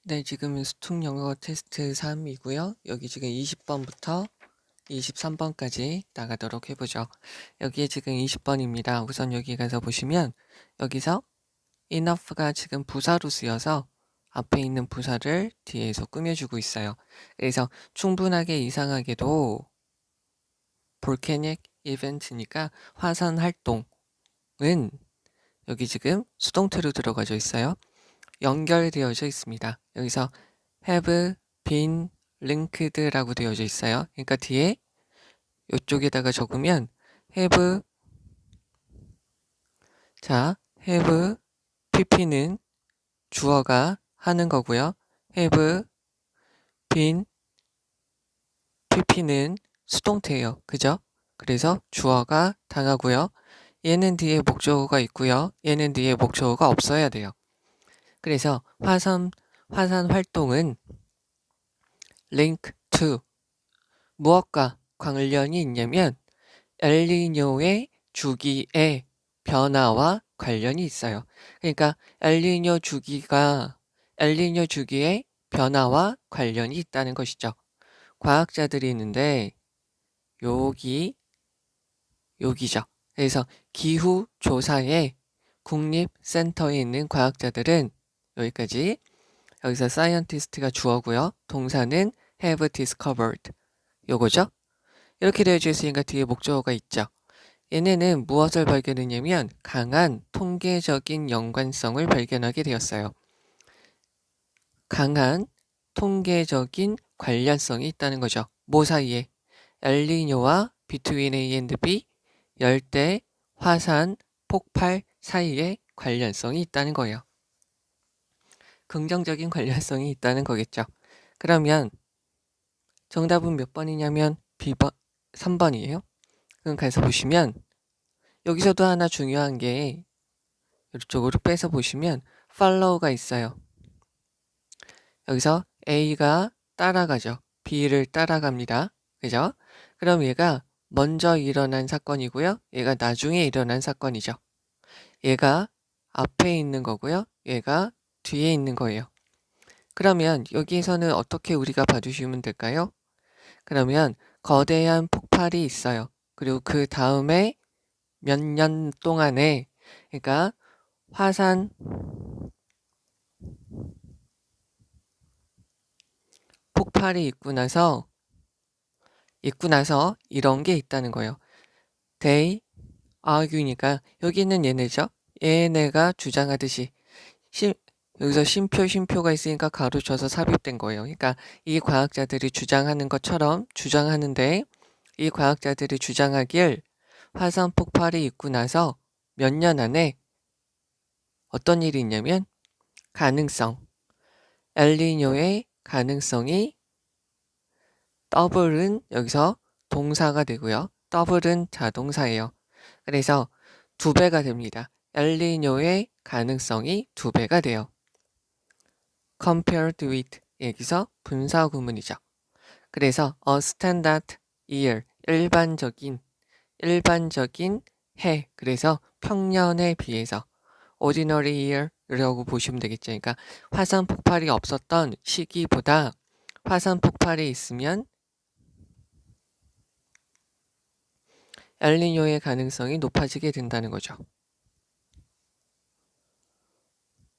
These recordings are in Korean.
네, 지금은 수특 영어 테스트 3이고요. 여기 지금 20번부터 23번까지 나가도록 해보죠. 여기에 지금 20번입니다. 우선 여기 가서 보시면 여기서 enough가 지금 부사로 쓰여서 앞에 있는 부사를 뒤에서 꾸며주고 있어요. 그래서 충분하게 이상하게도 volcanic event니까 화산 활동은 여기 지금 수동태로 들어가져 있어요. 연결되어져 있습니다. 여기서 have been linked라고 되어져 있어요. 그러니까 뒤에 이쪽에다가 적으면 have have pp는 주어가 하는 거고요. have been pp는 수동태예요. 그죠? 그래서 주어가 당하고요. 얘는 뒤에 목적어가 있고요. 얘는 뒤에 목적어가 없어야 돼요. 그래서 화산 활동은 link to 무엇과 관련이 있냐면 엘니뇨의 주기의 변화와 관련이 있어요. 그러니까 엘니뇨 주기의 변화와 관련이 있다는 것이죠. 과학자들이 있는데 여기죠. 그래서 기후 조사의 국립센터에 있는 과학자들은 여기까지. 여기서 scientist가 주어고요. 동사는 have discovered 요거죠. 이렇게 되어져 있으니까 뒤에 목적어가 있죠. 얘네는 무엇을 발견했냐면 강한 통계적인 연관성을 발견하게 되었어요. 강한 통계적인 관련성이 있다는 거죠. 뭐 사이에? 엘니뇨와 between A and B 열대 화산 폭발 사이에 관련성이 있다는 거예요. 긍정적인 관련성이 있다는 거겠죠. 그러면 정답은 몇 번이냐면 B번 3번이에요. 그럼 가서 보시면 여기서도 하나 중요한 게 이쪽으로 빼서 보시면 follow가 있어요. 여기서 A가 따라가죠. B를 따라갑니다. 그죠? 그럼 얘가 먼저 일어난 사건이고요. 얘가 나중에 일어난 사건이죠. 얘가 앞에 있는 거고요. 얘가 뒤에 있는 거예요. 그러면 여기에서는 어떻게 우리가 봐주시면 될까요? 그러면 거대한 폭발이 있어요. 그리고 그 다음에 몇 년 동안에 그러니까 화산 폭발이 있고 나서 이런 게 있다는 거예요. They argue니까 여기 있는 얘네죠. 얘네가 주장하듯이 여기서 쉼표가 있으니까 가로쳐서 삽입된 거예요. 그러니까 이 과학자들이 주장하는 것처럼 주장하는데 이 과학자들이 주장하길 화산 폭발이 있고 나서 몇 년 안에 어떤 일이 있냐면 가능성 엘니뇨의 가능성이 더블은 여기서 동사가 되고요. 더블은 자동사예요. 그래서 2배가 됩니다. 엘니뇨의 가능성이 2배가 돼요. compared with 여기서 분사 구문이죠. 그래서 a standard year 일반적인 해 그래서 평년에 비해서 ordinary year라고 보시면 되겠죠. 그러니까 화산 폭발이 없었던 시기보다 화산 폭발이 있으면 엘니뇨의 가능성이 높아지게 된다는 거죠.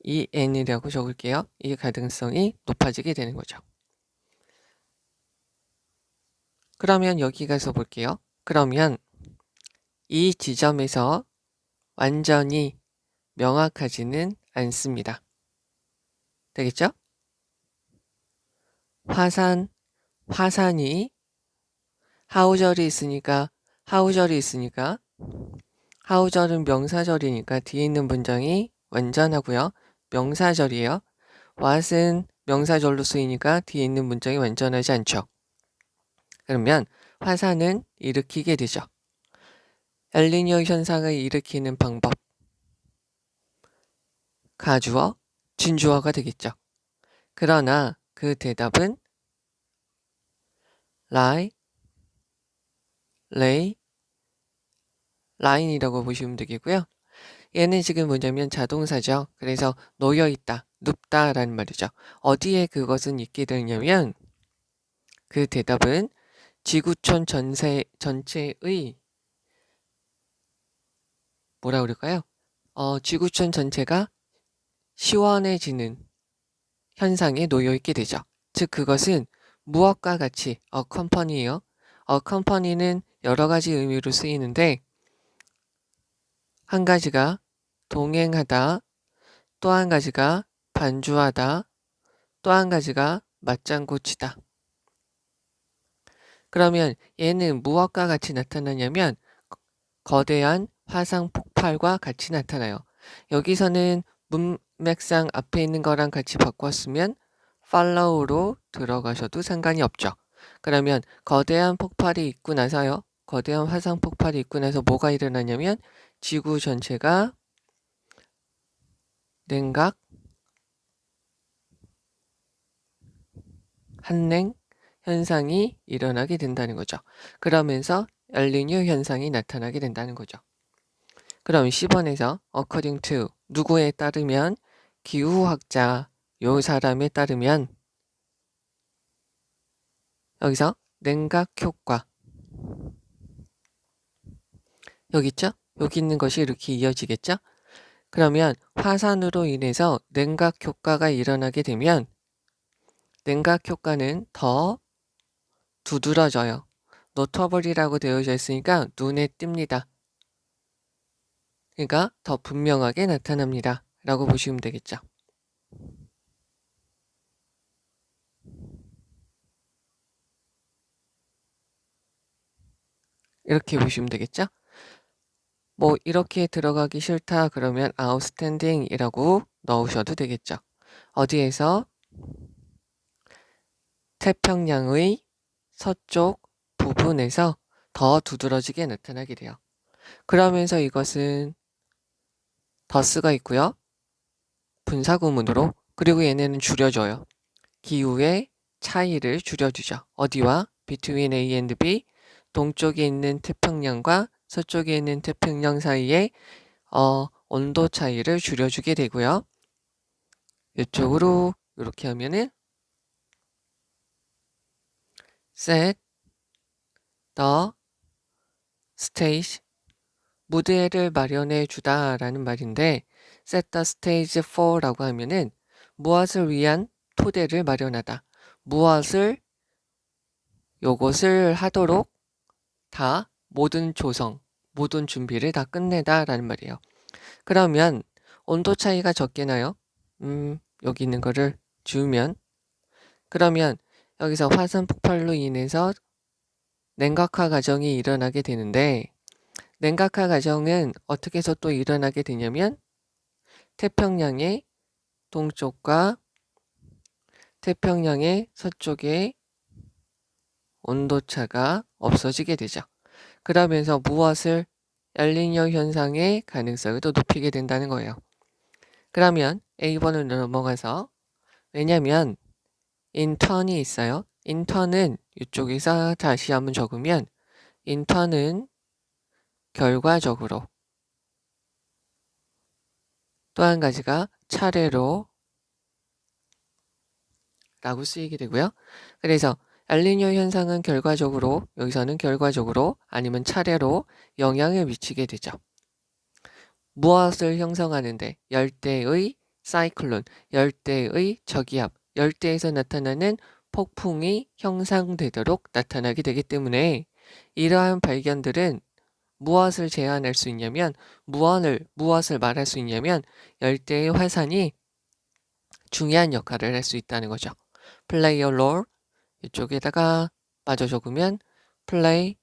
이 n이라고 적을게요. 이 가능성이 높아지게 되는 거죠. 그러면 여기 가서 볼게요. 그러면 이 지점에서 완전히 명확하지는 않습니다. 되겠죠? 화산이 하우절이 있으니까 하우절은 명사절이니까 뒤에 있는 문장이 완전하고요. 명사절이에요. what은 명사절로 쓰이니까 뒤에 있는 문장이 완전하지 않죠. 그러면 화산은 일으키게 되죠. 엘니뇨 현상을 일으키는 방법 가주어, 진주어가 되겠죠. 그러나 그 대답은 라인이라고 보시면 되겠고요. 얘는 지금 뭐냐면 자동사죠. 그래서 놓여있다, 눕다 라는 말이죠. 어디에 그것은 있게 되냐면 그 대답은 지구촌 전체의 뭐라 그럴까요? 지구촌 전체가 시원해지는 현상에 놓여 있게 되죠. 즉 그것은 무엇과 같이 company예요. company는 여러 가지 의미로 쓰이는데 한 가지가 동행하다, 또 한 가지가 반주하다, 또 한 가지가 맞장구 치다. 그러면 얘는 무엇과 같이 나타나냐면 거대한 화산 폭발과 같이 나타나요. 여기서는 문맥상 앞에 있는 거랑 같이 바꿨으면 follow로 들어가셔도 상관이 없죠. 그러면 거대한 폭발이 있고 나서요. 거대한 화산 폭발이 있고 나서 뭐가 일어나냐면 지구 전체가 냉각, 한냉 현상이 일어나게 된다는 거죠. 그러면서 엘니뇨 현상이 나타나게 된다는 거죠. 그럼 10번에서 according to 누구에 따르면 기후학자 요 사람에 따르면 여기서 냉각 효과 여기 있죠? 여기 있는 것이 이렇게 이어지겠죠? 그러면 화산으로 인해서 냉각 효과가 일어나게 되면 냉각 효과는 더 두드러져요. 노터블이라고 되어져 있으니까 눈에 띕니다. 그러니까 더 분명하게 나타납니다. 라고 보시면 되겠죠. 이렇게 보시면 되겠죠. 뭐 이렇게 들어가기 싫다 그러면 outstanding이라고 넣으셔도 되겠죠. 어디에서? 태평양의 서쪽 부분에서 더 두드러지게 나타나게 돼요. 그러면서 이것은 더스가 있고요. 분사구문으로 그리고 얘네는 줄여줘요. 기후의 차이를 줄여주죠. 어디와? between A and B 동쪽에 있는 태평양과 서쪽에 있는 태평양 사이에 온도 차이를 줄여주게 되고요. 이쪽으로 이렇게 하면은 set the stage 무대를 마련해 주다 라는 말인데 set the stage for 라고 하면은 무엇을 위한 토대를 마련하다. 무엇을 요것을 하도록 다 모든 조성, 모든 준비를 다 끝내다 라는 말이에요. 그러면 온도 차이가 적게 나요? 여기 있는 거를 지우면 그러면 여기서 화산 폭발로 인해서 냉각화 과정이 일어나게 되는데 냉각화 과정은 어떻게 해서 또 일어나게 되냐면 태평양의 동쪽과 태평양의 서쪽의 온도차가 없어지게 되죠. 그러면서 무엇을 엘니뇨 현상의 가능성을 또 높이게 된다는 거예요. 그러면 A번으로 넘어가서 왜냐면 intern이 있어요. intern은 이쪽에서 다시 한번 적으면 intern은 결과적으로 또 한 가지가 차례로 라고 쓰이게 되고요. 그래서 엘니뇨 현상은 결과적으로 여기서는 결과적으로 아니면 차례로 영향을 미치게 되죠. 무엇을 형성하는데 열대의 사이클론, 열대의 저기압, 열대에서 나타나는 폭풍이 형성되도록 나타나게 되기 때문에 이러한 발견들은 무엇을 제안할 수 있냐면 무엇을 말할 수 있냐면 열대의 화산이 중요한 역할을 할 수 있다는 거죠. play a role 이쪽에다가 마저 적으면 play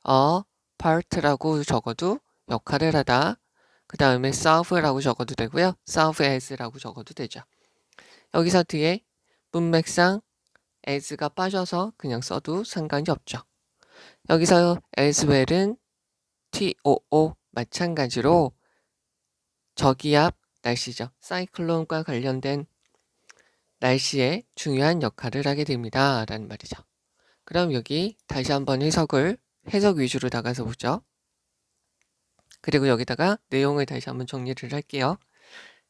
a part라고 적어도 역할을 하다. 그 다음에 serve라고 적어도 되고요. serve as라고 적어도 되죠. 여기서 뒤에 문맥상 as가 빠져서 그냥 써도 상관이 없죠. 여기서 as well은 TOO 마찬가지로 저기압 날씨죠. 사이클론과 관련된 날씨에 중요한 역할을 하게 됩니다. 라는 말이죠. 그럼 여기 다시 한번 해석 위주로 나가서 보죠. 그리고 여기다가 내용을 다시 한번 정리를 할게요.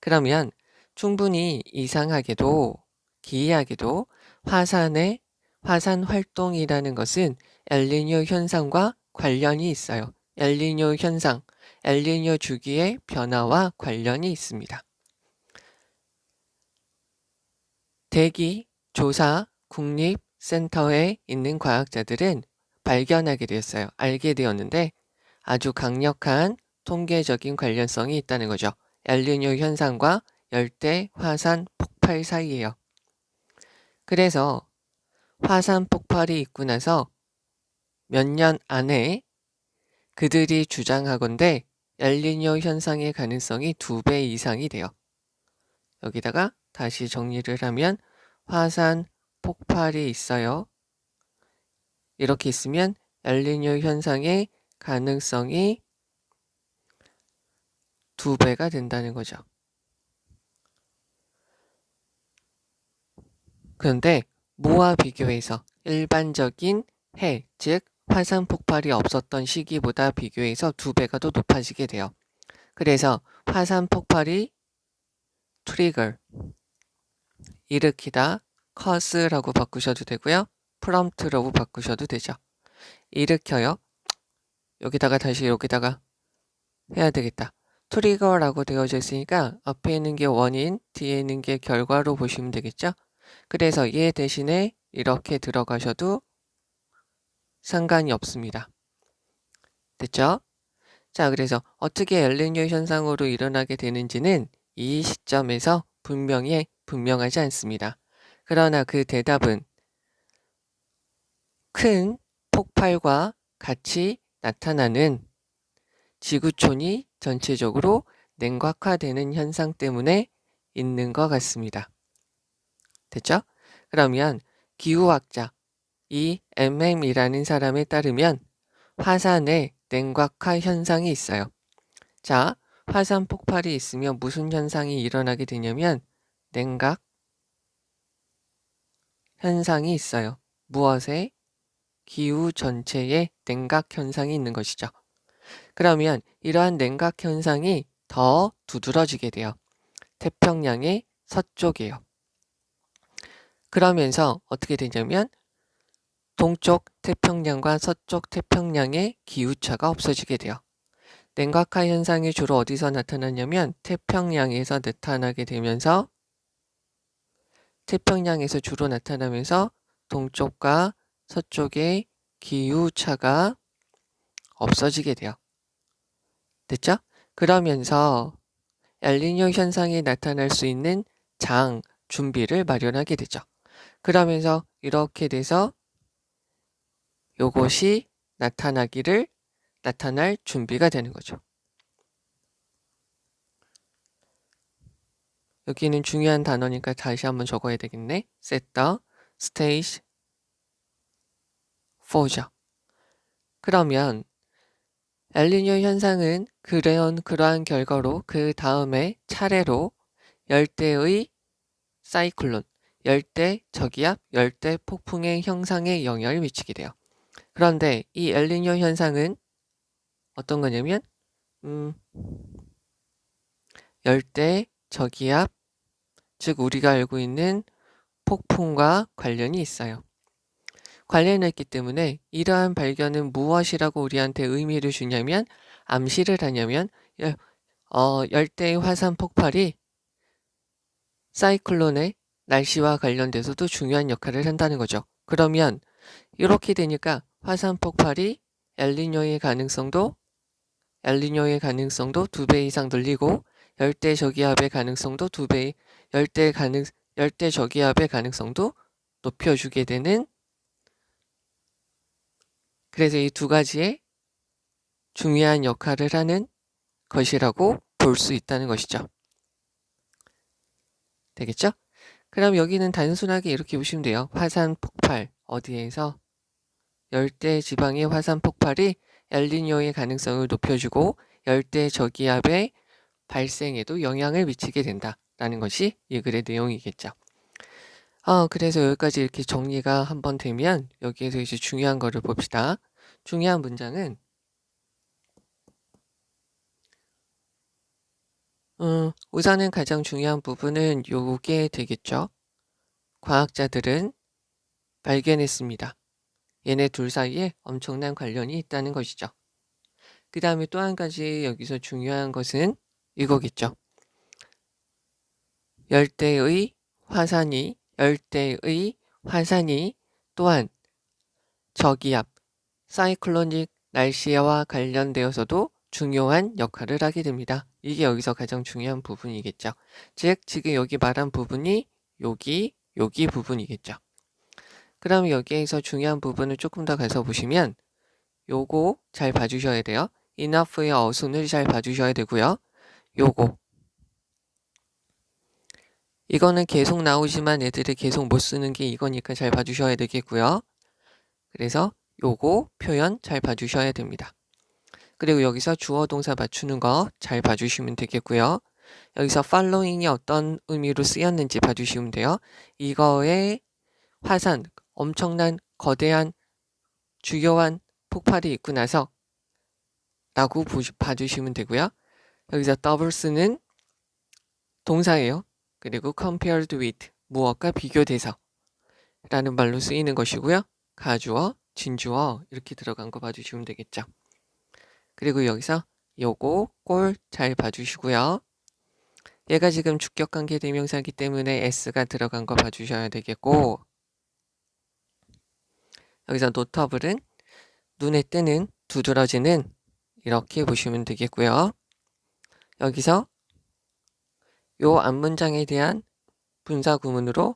그러면 충분히 이상하게도 기이하게도 화산 활동이라는 것은 엘니뇨 현상과 관련이 있어요. 엘니뇨 현상, 엘니뇨 주기의 변화와 관련이 있습니다. 대기 조사 국립센터에 있는 과학자들은 발견하게 되었어요. 알게 되었는데 아주 강력한 통계적인 관련성이 있다는 거죠. 엘니뇨 현상과 열대 화산 폭발 사이에요. 그래서 화산 폭발이 있고 나서 몇 년 안에 그들이 주장하건대 엘니뇨 현상의 가능성이 2배 이상이 돼요. 여기다가 다시 정리를 하면 화산 폭발이 있어요. 이렇게 있으면 엘니뇨 현상의 가능성이 2배가 된다는 거죠. 그런데 뭐와 비교해서 일반적인 해, 즉 화산 폭발이 없었던 시기보다 비교해서 2배가 더 높아지게 돼요. 그래서 화산 폭발이 트리거, 일으키다, cause라고 바꾸셔도 되고요. prompt라고 바꾸셔도 되죠. 일으켜요. 여기다가 다시 여기다가 해야 되겠다. 트리거라고 되어져 있으니까 앞에 있는 게 원인, 뒤에 있는 게 결과로 보시면 되겠죠. 그래서 얘 대신에 이렇게 들어가셔도 상관이 없습니다. 됐죠? 자, 그래서 어떻게 엘니뇨 현상으로 일어나게 되는지는 이 시점에서 분명하지 않습니다. 그러나 그 대답은 큰 폭발과 같이 나타나는 지구촌이 전체적으로 냉각화되는 현상 때문에 있는 것 같습니다. 됐죠? 그러면 기후학자 이 MM이라는 사람에 따르면 화산에 냉각화 현상이 있어요. 자, 화산 폭발이 있으면 무슨 현상이 일어나게 되냐면 냉각 현상이 있어요. 무엇에? 기후 전체에 냉각 현상이 있는 것이죠. 그러면 이러한 냉각 현상이 더 두드러지게 돼요. 태평양의 서쪽이에요. 그러면서 어떻게 되냐면 동쪽 태평양과 서쪽 태평양의 기후차가 없어지게 돼요. 냉각화 현상이 주로 어디서 나타나냐면 태평양에서 나타나게 되면서 태평양에서 주로 나타나면서 동쪽과 서쪽의 기후차가 없어지게 돼요. 됐죠? 그러면서 엘니뇨 현상이 나타날 수 있는 장, 준비를 마련하게 되죠. 그러면서 이렇게 돼서 요것이 나타날 준비가 되는 거죠. 여기는 중요한 단어니까 다시 한번 적어야 되겠네. Set the stage for죠. 그러면 엘니뇨 현상은 그러한 결과로 그 다음에 차례로 열대의 사이클론, 열대 저기압, 열대 폭풍의 형상에 영향을 미치게 돼요. 그런데 이 엘니뇨 현상은 어떤 거냐면 열대 저기압, 즉 우리가 알고 있는 폭풍과 관련이 있어요. 관련이 있기 때문에 이러한 발견은 무엇이라고 우리한테 의미를 주냐면 암시를 하냐면 열대의 화산 폭발이 사이클론의 날씨와 관련돼서도 중요한 역할을 한다는 거죠. 그러면 이렇게 되니까 화산 폭발이 엘니뇨의 가능성도 2배 이상 늘리고 열대 저기압의 가능성도 2배, 열대 저기압의 가능성도 높여주게 되는, 그래서 이 두 가지의 중요한 역할을 하는 것이라고 볼 수 있다는 것이죠. 되겠죠? 그럼 여기는 단순하게 이렇게 보시면 돼요. 화산 폭발, 어디에서? 열대 지방의 화산 폭발이 엘니뇨의 가능성을 높여주고 열대 저기압의 발생에도 영향을 미치게 된다라는 것이 이 글의 내용이겠죠. 그래서 여기까지 이렇게 정리가 한번 되면 여기에서 이제 중요한 거를 봅시다. 중요한 문장은 우선은 가장 중요한 부분은 요게 되겠죠. 과학자들은 발견했습니다. 얘네 둘 사이에 엄청난 관련이 있다는 것이죠. 그 다음에 또 한 가지 여기서 중요한 것은 이거겠죠. 열대의 화산이 또한 저기압, 사이클로닉 날씨와 관련되어서도 중요한 역할을 하게 됩니다. 이게 여기서 가장 중요한 부분이겠죠. 즉, 지금 여기 말한 부분이 여기 부분이겠죠. 그럼 여기에서 중요한 부분을 조금 더 가서 보시면 요거 잘 봐주셔야 돼요. enough의 어순을 잘 봐주셔야 되고요. 요거 이거는 계속 나오지만 애들이 계속 못 쓰는 게 이거니까 잘 봐주셔야 되겠고요. 그래서 요거 표현 잘 봐주셔야 됩니다. 그리고 여기서 주어 동사 맞추는 거 잘 봐주시면 되겠고요. 여기서 following이 어떤 의미로 쓰였는지 봐주시면 돼요. 이거의 화산, 엄청난 거대한 주요한 폭발이 있고 나서 라고 봐주시면 되고요. 여기서 double스는 동사예요. 그리고 compared with 무엇과 비교돼서 라는 말로 쓰이는 것이고요. 가주어, 진주어 이렇게 들어간 거 봐주시면 되겠죠. 그리고 여기서 요거 꼴 잘 봐주시고요. 얘가 지금 주격관계 대명사이기 때문에 s가 들어간 거 봐주셔야 되겠고 여기서 notable은 눈에 띄는, 두드러지는 이렇게 보시면 되겠고요. 여기서 요 앞문장에 대한 분사구문으로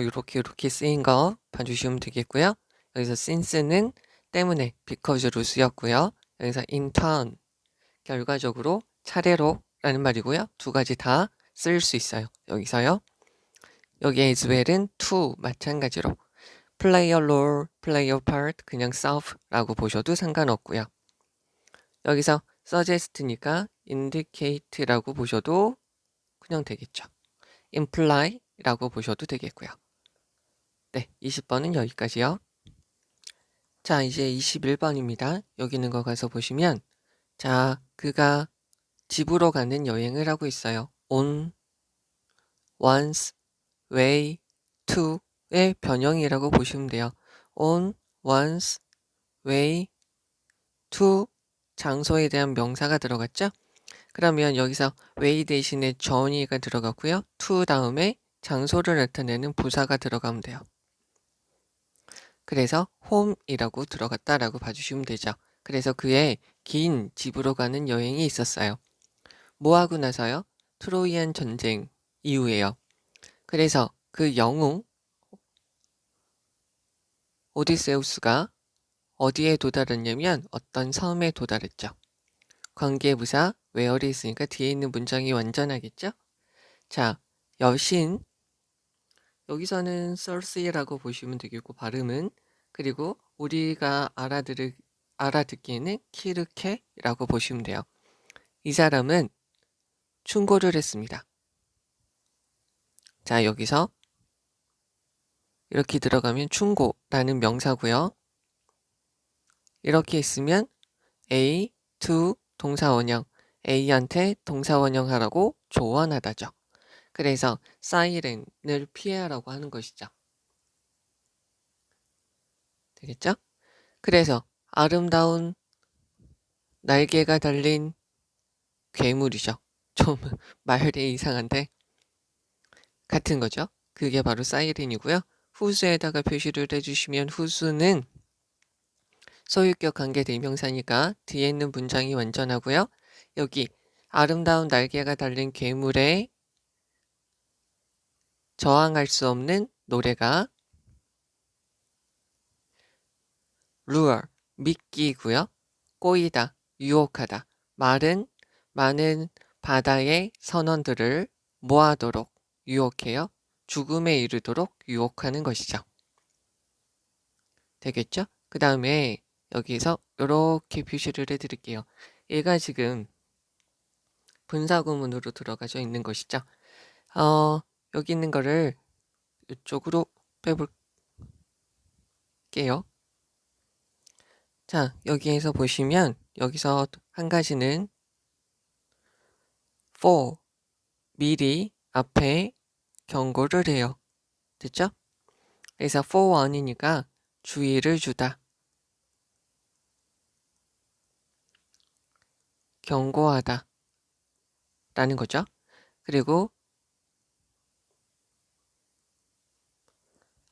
이렇게 쓰인 거 봐주시면 되겠고요. 여기서 since는 때문에 because로 쓰였고요. 여기서 in turn 결과적으로 차례로 라는 말이고요. 두 가지 다 쓸 수 있어요. 여기서요. 여기 as well은 to 마찬가지로 play a role, play a part 그냥 serve라고 보셔도 상관없고요. 여기서 suggest니까 indicate라고 보셔도 그냥 되겠죠. imply라고 보셔도 되겠고요. 네, 20번은 여기까지요. 자, 이제 21번입니다. 여기 있는 거 가서 보시면 자, 그가 집으로 가는 여행을 하고 있어요. on, one's way to의 변형이라고 보시면 돼요. on, one's way to 장소에 대한 명사가 들어갔죠? 그러면 여기서 way 대신에 journey가 들어갔고요. to 다음에 장소를 나타내는 부사가 들어가면 돼요. 그래서 home이라고 들어갔다라고 봐주시면 되죠. 그래서 그의 긴 집으로 가는 여행이 있었어요. 뭐 하고 나서요? 트로이안 전쟁 이후에요. 그래서 그 영웅 오디세우스가 어디에 도달했냐면 어떤 섬에 도달했죠. 관계부사 where이 있으니까 뒤에 있는 문장이 완전하겠죠? 자, 여신 여기서는 썰시라고 보시면 되겠고 발음은 그리고 우리가 알아듣기에는 키르케라고 보시면 돼요. 이 사람은 충고를 했습니다. 자, 여기서 이렇게 들어가면 충고라는 명사고요. 이렇게 있으면 A to 동사원형 A한테 동사원형 하라고 조언하다죠. 그래서 사이렌을 피하라고 하는 것이죠. 되겠죠? 그래서 아름다운 날개가 달린 괴물이죠. 좀 말이 이상한데 같은 거죠. 그게 바로 사이렌이고요. 후수에다가 표시를 해주시면 후수는 소유격 관계 대명사니까 뒤에 있는 문장이 완전하고요. 여기 아름다운 날개가 달린 괴물에 저항할 수 없는 노래가 lure, 미끼고요. 꼬이다, 유혹하다. 말은 많은 바다의 선원들을 모아도록 유혹해요. 죽음에 이르도록 유혹하는 것이죠. 되겠죠? 그 다음에 여기서 이렇게 표시를 해드릴게요. 얘가 지금 분사구문으로 들어가져 있는 것이죠. 여기 있는 거를 이쪽으로 빼볼게요. 자, 여기에서 보시면 여기서 한 가지는 for, 미리 앞에 경고를 해요. 됐죠? 그래서 for one이니까 주의를 주다, 경고하다 라는 거죠. 그리고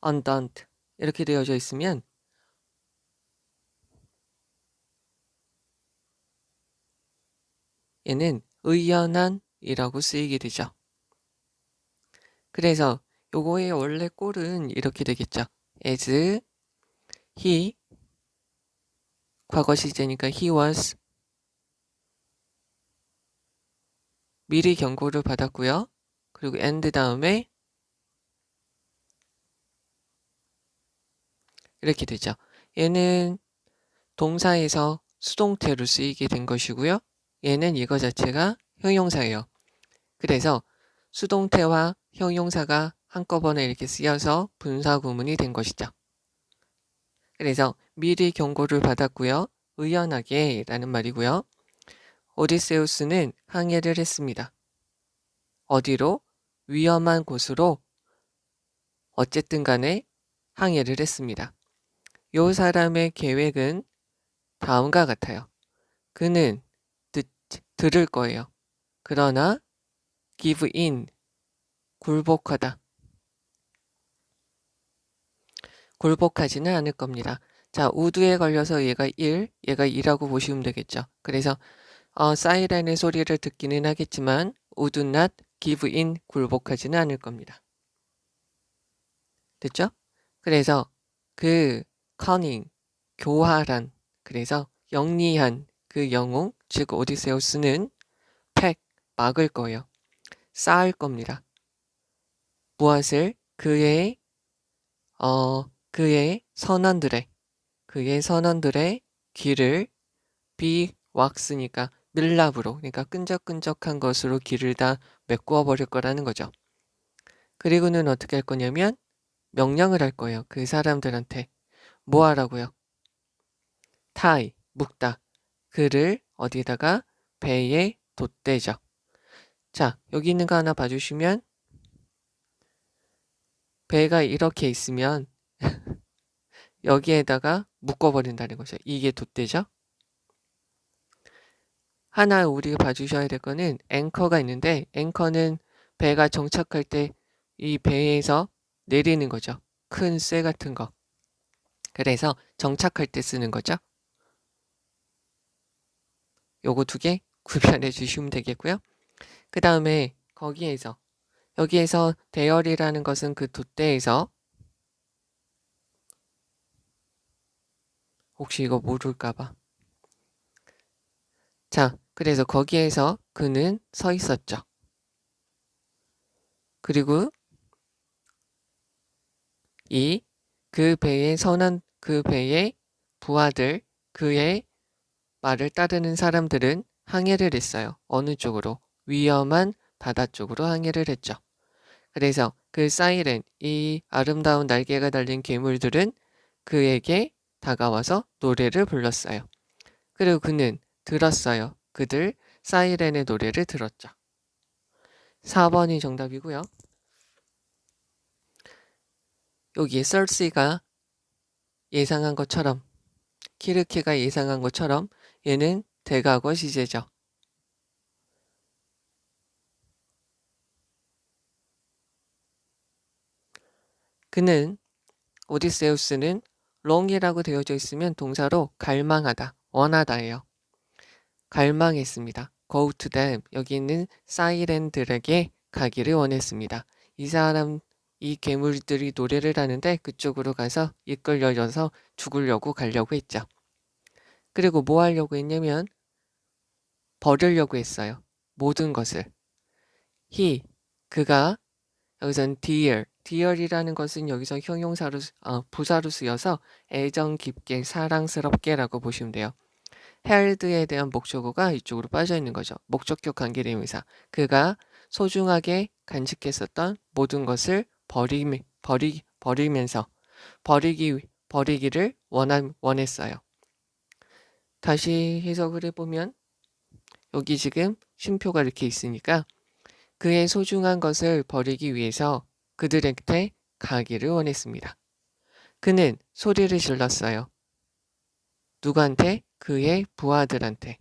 undone 이렇게 되어져 있으면 얘는 의연한 이라고 쓰이게 되죠. 그래서 요거의 원래 꼴은 이렇게 되겠죠. as he, 과거 시제니까 he was, 미리 경고를 받았고요. 그리고 and 다음에 이렇게 되죠. 얘는 동사에서 수동태로 쓰이게 된 것이고요. 얘는 이거 자체가 형용사예요. 그래서 수동태와 형용사가 한꺼번에 이렇게 쓰여서 분사 구문이 된 것이죠. 그래서 미리 경고를 받았고요. 의연하게 라는 말이고요. 오디세우스는 항해를 했습니다. 어디로? 위험한 곳으로 어쨌든 간에 항해를 했습니다. 요 사람의 계획은 다음과 같아요. 그는 들을 거예요. 그러나 give in, 굴복하다. 굴복하지는 않을 겁니다. 자, 우드에 걸려서 얘가 1, 얘가 2라고 보시면 되겠죠. 그래서 사이렌의 소리를 듣기는 하겠지만 would not give in, 굴복하지는 않을 겁니다. 됐죠? 그래서 그 cunning, 교활한, 그래서 영리한 그 영웅, 즉 오디세우스는 팩, 막을 거예요. 쌓을 겁니다. 무엇을? 그의 선원들의 귀를 비왁스니까 밀랍으로, 그러니까 끈적끈적한 것으로 귀를 다 메꾸어 버릴 거라는 거죠. 그리고는 어떻게 할 거냐면 명령을 할 거예요. 그 사람들한테 뭐 하라고요? tie, 묶다. 그를 어디에다가? 배에 돛대죠. 자, 여기 있는 거 하나 봐주시면 배가 이렇게 있으면 여기에다가 묶어버린다는 거죠. 이게 돛대죠. 하나 우리가 봐주셔야 될 거는 앵커가 있는데 앵커는 배가 정착할 때 이 배에서 내리는 거죠. 큰 쇠 같은 거. 그래서 정착할 때 쓰는 거죠. 요거 두 개 구별해 주시면 되겠고요. 그 다음에 여기에서 대열이라는 것은 그 돛대에서 혹시 이거 모를까봐. 자, 그래서 거기에서 그는 서 있었죠. 그리고 그 배의 부하들, 그의 말을 따르는 사람들은 항해를 했어요. 어느 쪽으로? 위험한 바다 쪽으로 항해를 했죠. 그래서 그 사이렌, 이 아름다운 날개가 달린 괴물들은 그에게 다가와서 노래를 불렀어요. 그리고 그는 들었어요. 그들 사이렌의 노래를 들었죠. 4번이 정답이고요. 여기 설시가 예상한 것처럼, 키르케가 예상한 것처럼 얘는 대과거 시제죠. 오디세우스는 long이라고 되어져 있으면 동사로 갈망하다, 원하다예요. 갈망했습니다. go to them, 여기 있는 사이렌들에게 가기를 원했습니다. 이 괴물들이 노래를 하는데 그쪽으로 가서 이끌려져서 죽으려고 가려고 했죠. 그리고 뭐 하려고 했냐면 버리려고 했어요. 모든 것을. 그가 여기서는 dear이라는 것은 여기서 부사로 쓰여서 애정 깊게, 사랑스럽게라고 보시면 돼요. held에 대한 목적어가 이쪽으로 빠져 있는 거죠. 목적격 관계대명사. 그가 소중하게 간직했었던 모든 것을 버리기를 원했어요. 다시 해석을 해보면 여기 지금 쉼표가 이렇게 있으니까 그의 소중한 것을 버리기 위해서 그들한테 가기를 원했습니다. 그는 소리를 질렀어요. 누구한테? 그의 부하들한테.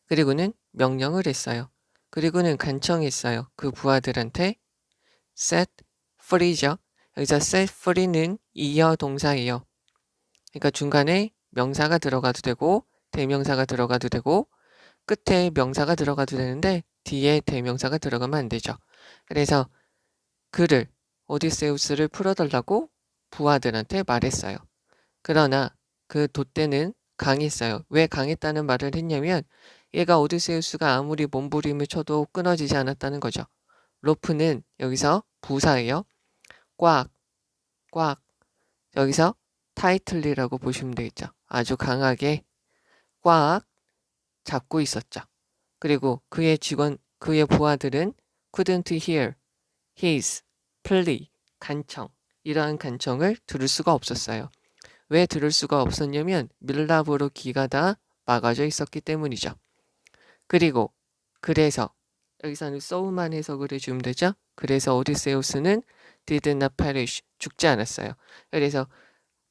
그리고는 명령을 했어요. 그리고는 간청했어요. 그 부하들한테 set free죠. 여기서 set free는 이어 동사예요. 그러니까 중간에 명사가 들어가도 되고 대명사가 들어가도 되고 끝에 명사가 들어가도 되는데 뒤에 대명사가 들어가면 안 되죠. 그래서 그를 오디세우스를 풀어달라고 부하들한테 말했어요. 그러나 그 돛대는 강했어요. 왜 강했다는 말을 했냐면 얘가 오디세우스가 아무리 몸부림을 쳐도 끊어지지 않았다는 거죠. 로프는 여기서 부사예요. 꽉, 꽉. 여기서 타이틀리라고 보시면 되겠죠. 아주 강하게 꽉 잡고 있었죠. 그리고 그의 부하들은 couldn't hear his plea, 간청, 이러한 간청을 들을 수가 없었어요. 왜 들을 수가 없었냐면 밀랍으로 귀가 다 막아져 있었기 때문이죠. 그리고 그래서 여기서는 so만 해석을 해주면 되죠. 그래서 오디세우스는 did not perish, 죽지 않았어요. 그래서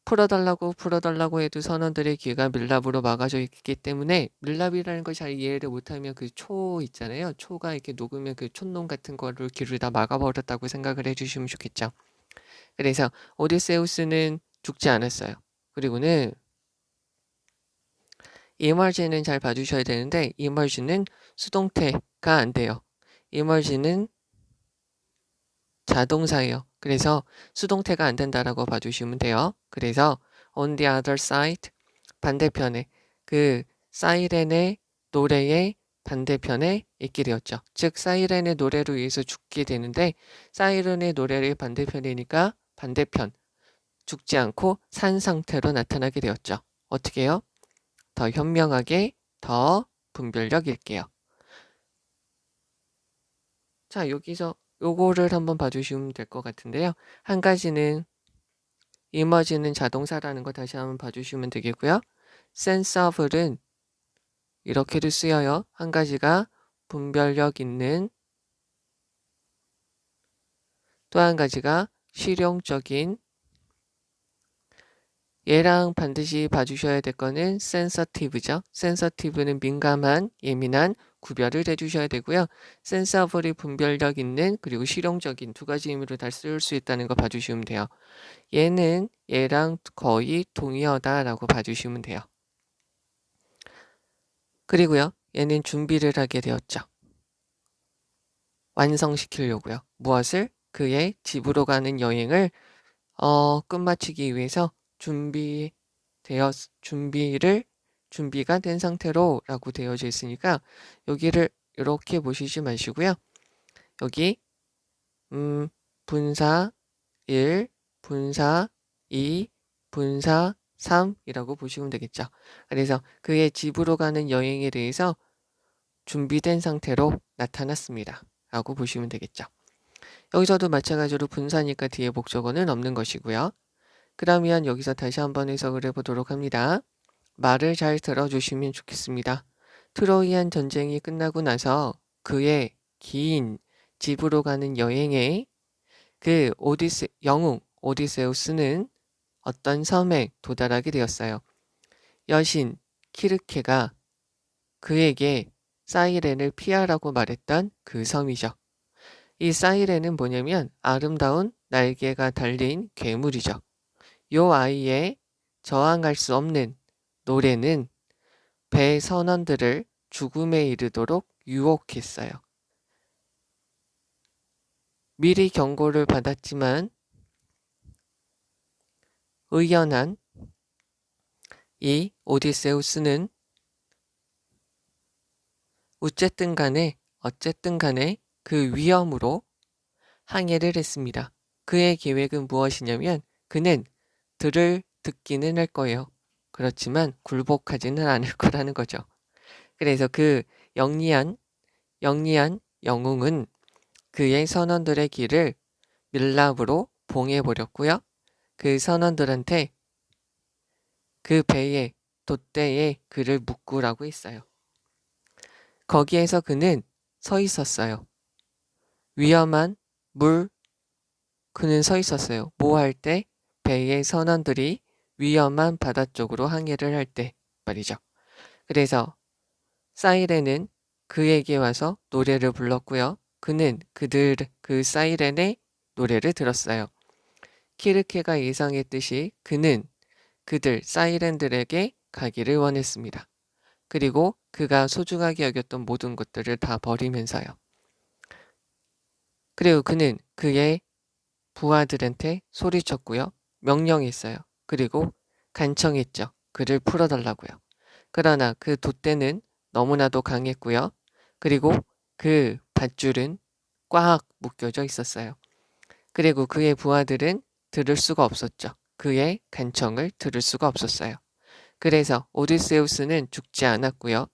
풀어달라고 해도 선원들의 귀가 밀랍으로 막아져 있기 때문에 밀랍이라는 걸 잘 이해를 못하면 그 초 있잖아요. 초가 이렇게 녹으면 그 촛농 같은 거를 귀를 다 막아버렸다고 생각을 해주시면 좋겠죠. 그래서 오디세우스는 죽지 않았어요. 그리고는 emerge는 잘 봐주셔야 되는데 emerge는 수동태가 안 돼요. emerge는 자동사예요. 그래서 수동태가 안 된다라고 봐주시면 돼요. 그래서 on the other side, 반대편에 그 사이렌의 노래의 반대편에 있게 되었죠. 즉 사이렌의 노래로 의해서 죽게 되는데 사이렌의 노래의 반대편이니까 반대편, 죽지 않고 산 상태로 나타나게 되었죠. 어떻게 해요? 더 현명하게, 더 분별력 있게요. 자, 여기서 요거를 한번 봐주시면 될 것 같은데요. 한 가지는 emerge는 자동사라는 거 다시 한번 봐주시면 되겠고요. sensiable은 이렇게도 쓰여요. 한 가지가 분별력 있는, 또 한 가지가 실용적인. 얘랑 반드시 봐주셔야 될 거는 sensitive죠. sensitive는 민감한, 예민한, 구별을 해주셔야 되고요. sensible이 분별력 있는 그리고 실용적인 두 가지 의미로 다 쓸 수 있다는 거 봐주시면 돼요. 얘는 얘랑 거의 동의어다라고 봐주시면 돼요. 그리고요. 얘는 준비를 하게 되었죠. 완성시키려고요. 무엇을? 그의 집으로 가는 여행을 끝마치기 위해서 준비가 된 상태로 라고 되어져 있으니까 여기를 이렇게 보시지 마시고요. 여기 분사 1, 분사 2, 분사 3이라고 보시면 되겠죠. 그래서 그의 집으로 가는 여행에 대해서 준비된 상태로 나타났습니다. 라고 보시면 되겠죠. 여기서도 마찬가지로 분사니까 뒤에 목적어는 없는 것이고요. 그러면 여기서 다시 한번 해석을 해보도록 합니다. 말을 잘 들어주시면 좋겠습니다. 트로이안 전쟁이 끝나고 나서 그의 긴 집으로 가는 여행에 그 영웅 오디세우스는 어떤 섬에 도달하게 되었어요. 여신 키르케가 그에게 사이렌을 피하라고 말했던 그 섬이죠. 이 사이렌은 뭐냐면 아름다운 날개가 달린 괴물이죠. 요 아이의 저항할 수 없는 노래는 배 선원들을 죽음에 이르도록 유혹했어요. 미리 경고를 받았지만 의연한 이 오디세우스는 어쨌든 간에 그 위험으로 항해를 했습니다. 그의 계획은 무엇이냐면 그는 들을 듣기는 할 거예요. 그렇지만 굴복하지는 않을 거라는 거죠. 그래서 그 영리한 영웅은 그의 선원들의 길을 밀랍으로 봉해버렸고요. 그 선원들한테 그 배에 돛대에 그를 묶으라고 했어요. 거기에서 그는 서 있었어요. 위험한 물, 그는 서 있었어요. 뭐 할 때? 배의 선원들이 위험한 바다 쪽으로 항해를 할 때 말이죠. 그래서 사이렌은 그에게 와서 노래를 불렀고요. 그는 그 사이렌의 노래를 들었어요. 키르케가 예상했듯이 그는 사이렌들에게 가기를 원했습니다. 그리고 그가 소중하게 여겼던 모든 것들을 다 버리면서요. 그리고 그는 그의 부하들한테 소리쳤고요. 명령했어요. 그리고 간청했죠. 그를 풀어달라고요. 그러나 그 돛대는 너무나도 강했고요. 그리고 그 밧줄은 꽉 묶여져 있었어요. 그리고 그의 부하들은 들을 수가 없었죠. 그의 간청을 들을 수가 없었어요. 그래서 오디세우스는 죽지 않았고요.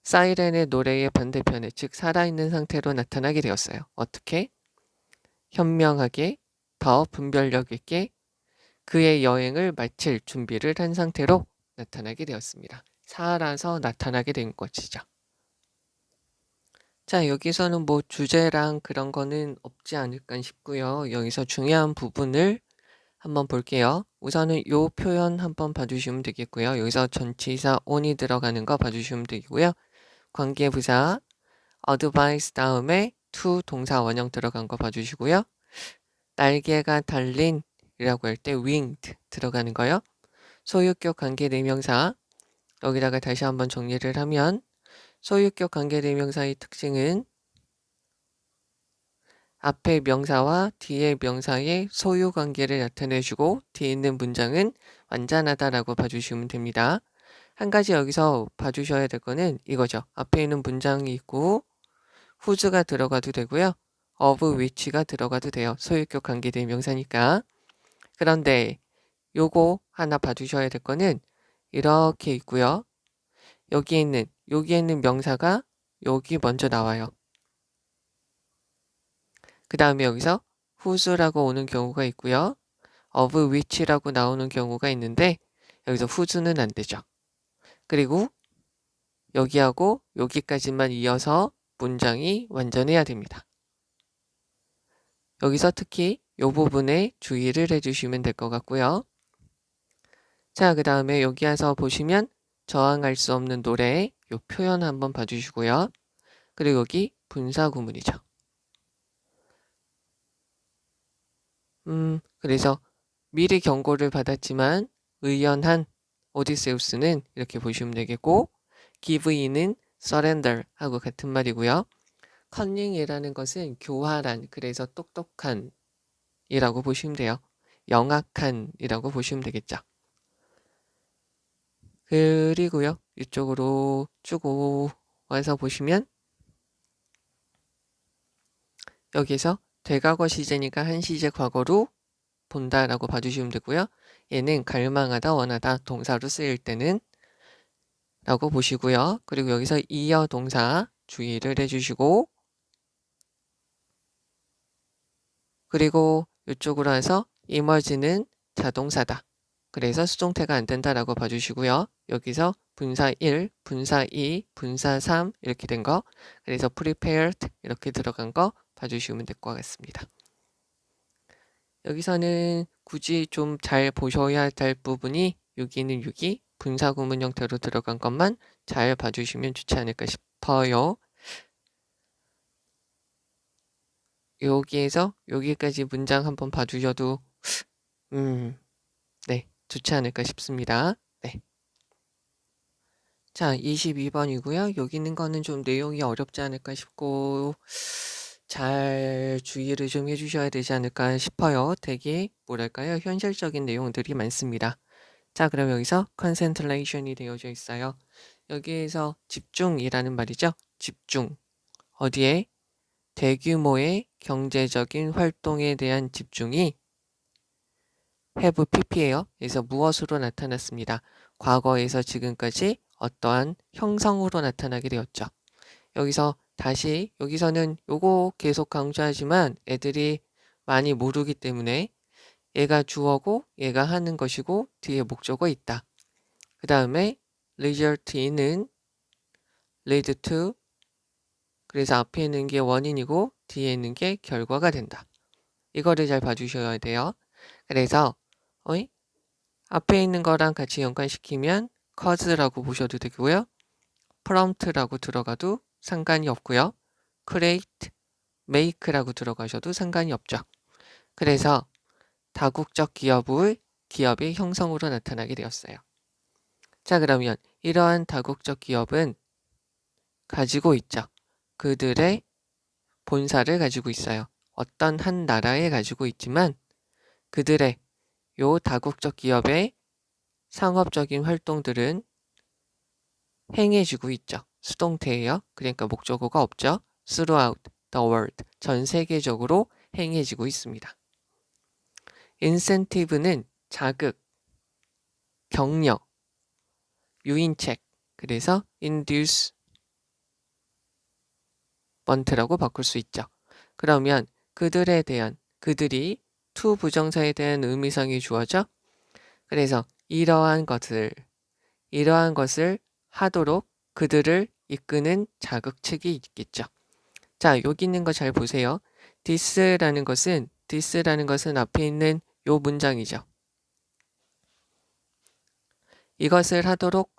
사이렌의 노래의 반대편에, 즉 살아있는 상태로 나타나게 되었어요. 어떻게? 현명하게, 더 분별력 있게 그의 여행을 마칠 준비를 한 상태로 나타나게 되었습니다. 살아서 나타나게 된 것이죠. 자, 여기서는 뭐 주제랑 그런 거는 없지 않을까 싶고요. 여기서 중요한 부분을 한번 볼게요. 우선은 요 표현 한번 봐주시면 되겠고요. 여기서 전치사 on이 들어가는 거 봐주시면 되고요. 관계부사 advice 다음에 to 동사 원형 들어간 거 봐주시고요. 날개가 달린 이라고 할 때 winged 들어가는 거요. 소유격 관계대명사, 여기다가 다시 한번 정리를 하면 소유격 관계대명사의 특징은 앞에 명사와 뒤에 명사의 소유 관계를 나타내주고 뒤에 있는 문장은 완전하다라고 봐주시면 됩니다. 한 가지 여기서 봐주셔야 될 거는 이거죠. 앞에 있는 문장이 있고 whose가 들어가도 되고요. of which가 들어가도 돼요. 소유격 관계대명사니까. 그런데 요거 하나 봐주셔야 될 거는 이렇게 있고요. 여기에 있는 명사가 여기 먼저 나와요. 그 다음에 여기서 whose라고 오는 경우가 있고요. of which라고 나오는 경우가 있는데 여기서 whose는 안 되죠. 그리고 여기하고 여기까지만 이어서 문장이 완전해야 됩니다. 여기서 특히 이 부분에 주의를 해주시면 될 것 같고요. 자, 그 다음에 여기 와서 보시면 저항할 수 없는 노래 이 표현 한번 봐주시고요. 그리고 여기 분사구문이죠. 그래서 미리 경고를 받았지만 의연한 오디세우스는 이렇게 보시면 되겠고 give in은 surrender 하고 같은 말이고요. 커닝이라는 것은 교활한, 그래서 똑똑한 이라고 보시면 돼요. 영악한 이라고 보시면 되겠죠. 그리고요. 이쪽으로 쭉 와서 보시면 여기서 되과거 시제니까 한 시제 과거로 본다라고 봐주시면 되고요. 얘는 갈망하다, 원하다 동사로 쓰일 때는 라고 보시고요. 그리고 여기서 이어 동사 주의를 해주시고 그리고 이쪽으로 와서 emerge는 자동사다. 그래서 수동태가 안 된다라고 봐주시고요. 여기서 분사 1, 분사 2, 분사 3 이렇게 된 거, 그래서 prepared 이렇게 들어간 거 봐주시면 될 것 같습니다. 여기서는 굳이 좀 잘 보셔야 될 부분이 여기는 6이 분사구문 형태로 들어간 것만 잘 봐주시면 좋지 않을까 싶어요. 여기에서 여기까지 문장 한번 봐주셔도 네, 좋지 않을까 싶습니다. 네. 자, 22번이고요. 여기 있는 거는 좀 내용이 어렵지 않을까 싶고 잘 주의를 좀 해주셔야 되지 않을까 싶어요. 되게 뭐랄까요? 현실적인 내용들이 많습니다. 자, 그럼 여기서 concentration이 되어져 있어요. 여기에서 집중이라는 말이죠. 집중. 어디에? 대규모의 경제적인 활동에 대한 집중이 have pp예요. 그래서 무엇으로 나타났습니다. 과거에서 지금까지 어떠한 형성으로 나타나게 되었죠. 여기서 다시 여기서는 요거 계속 강조하지만 애들이 많이 모르기 때문에 얘가 주어고 얘가 하는 것이고 뒤에 목적어 있다. 그 다음에 result in은 lead to, 그래서 앞에 있는 게 원인이고 뒤에 있는 게 결과가 된다. 이거를 잘 봐주셔야 돼요. 그래서 앞에 있는 거랑 같이 연관시키면 cause라고 보셔도 되고요. prompt라고 들어가도 상관이 없고요. create, make라고 들어가셔도 상관이 없죠. 그래서 다국적 기업의 형성으로 나타나게 되었어요. 자, 그러면 이러한 다국적 기업은 가지고 있죠. 그들의 본사를 가지고 있어요. 어떤 한 나라에 가지고 있지만 그들의 요 다국적 기업의 상업적인 활동들은 행해지고 있죠. 수동태예요. 그러니까 목적어가 없죠. throughout the world, 전 세계적으로 행해지고 있습니다. incentive는 자극, 격려, 유인책, 그래서 inducement라고 바꿀 수 있죠. 그러면 그들이 to 부정사에 대한 의미상이 주어져. 그래서 이러한 것을 하도록 그들을 이끄는 자극책이 있겠죠. 자, 여기 있는 거 잘 보세요. this라는 것은 앞에 있는 요 문장이죠. 이것을 하도록